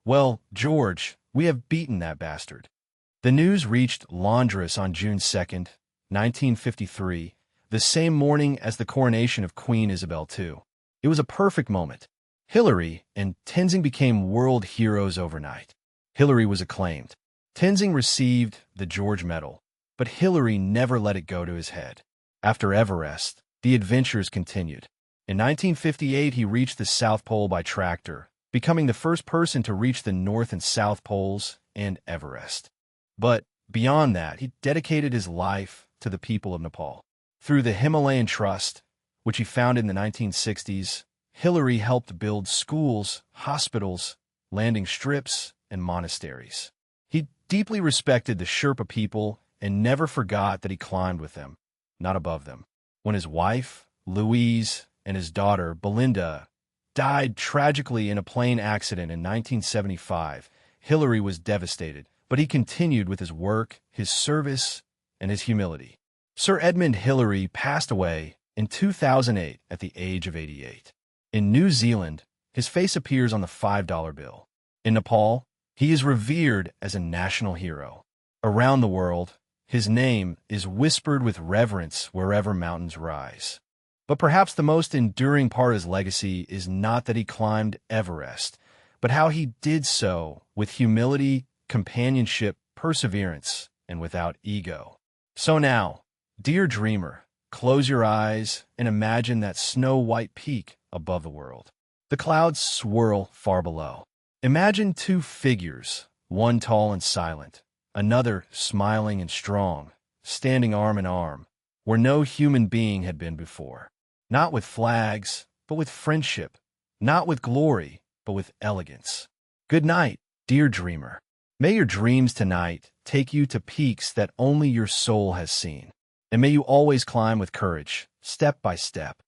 "Well, George, we have beaten that bastard." The news reached Londres on June 2nd, 1953, the same morning as the coronation of Queen Isabel II. It was a perfect moment. Hillary and Tenzing became world heroes overnight. Hillary was acclaimed. Tenzing received the George Medal, but Hillary never let it go to his head. After Everest, the adventures continued. In 1958, he reached the South Pole by tractor, becoming the first person to reach the North and South Poles and Everest. But beyond that, he dedicated his life to the people of Nepal. Through the Himalayan Trust, which he founded in the 1960s, Hillary helped build schools, hospitals, landing strips, and monasteries. He deeply respected the Sherpa people and never forgot that he climbed with them, not above them. When his wife, Louise, and his daughter, Belinda, died tragically in a plane accident in 1975, Hillary was devastated, but he continued with his work, his service, and his humility. Sir Edmund Hillary passed away in 2008 at the age of 88. In New Zealand, his face appears on the $5 bill. In Nepal, he is revered as a national hero. Around the world, his name is whispered with reverence wherever mountains rise. But perhaps the most enduring part of his legacy is not that he climbed Everest, but how he did so with humility, companionship, perseverance, and without ego. So now, dear dreamer, close your eyes and imagine that snow-white peak above the world. The clouds swirl far below. Imagine two figures, one tall and silent, another smiling and strong, standing arm in arm, where no human being had been before. Not with flags, but with friendship. Not with glory, but with elegance. Good night, dear dreamer. May your dreams tonight take you to peaks that only your soul has seen. And may you always climb with courage, step by step,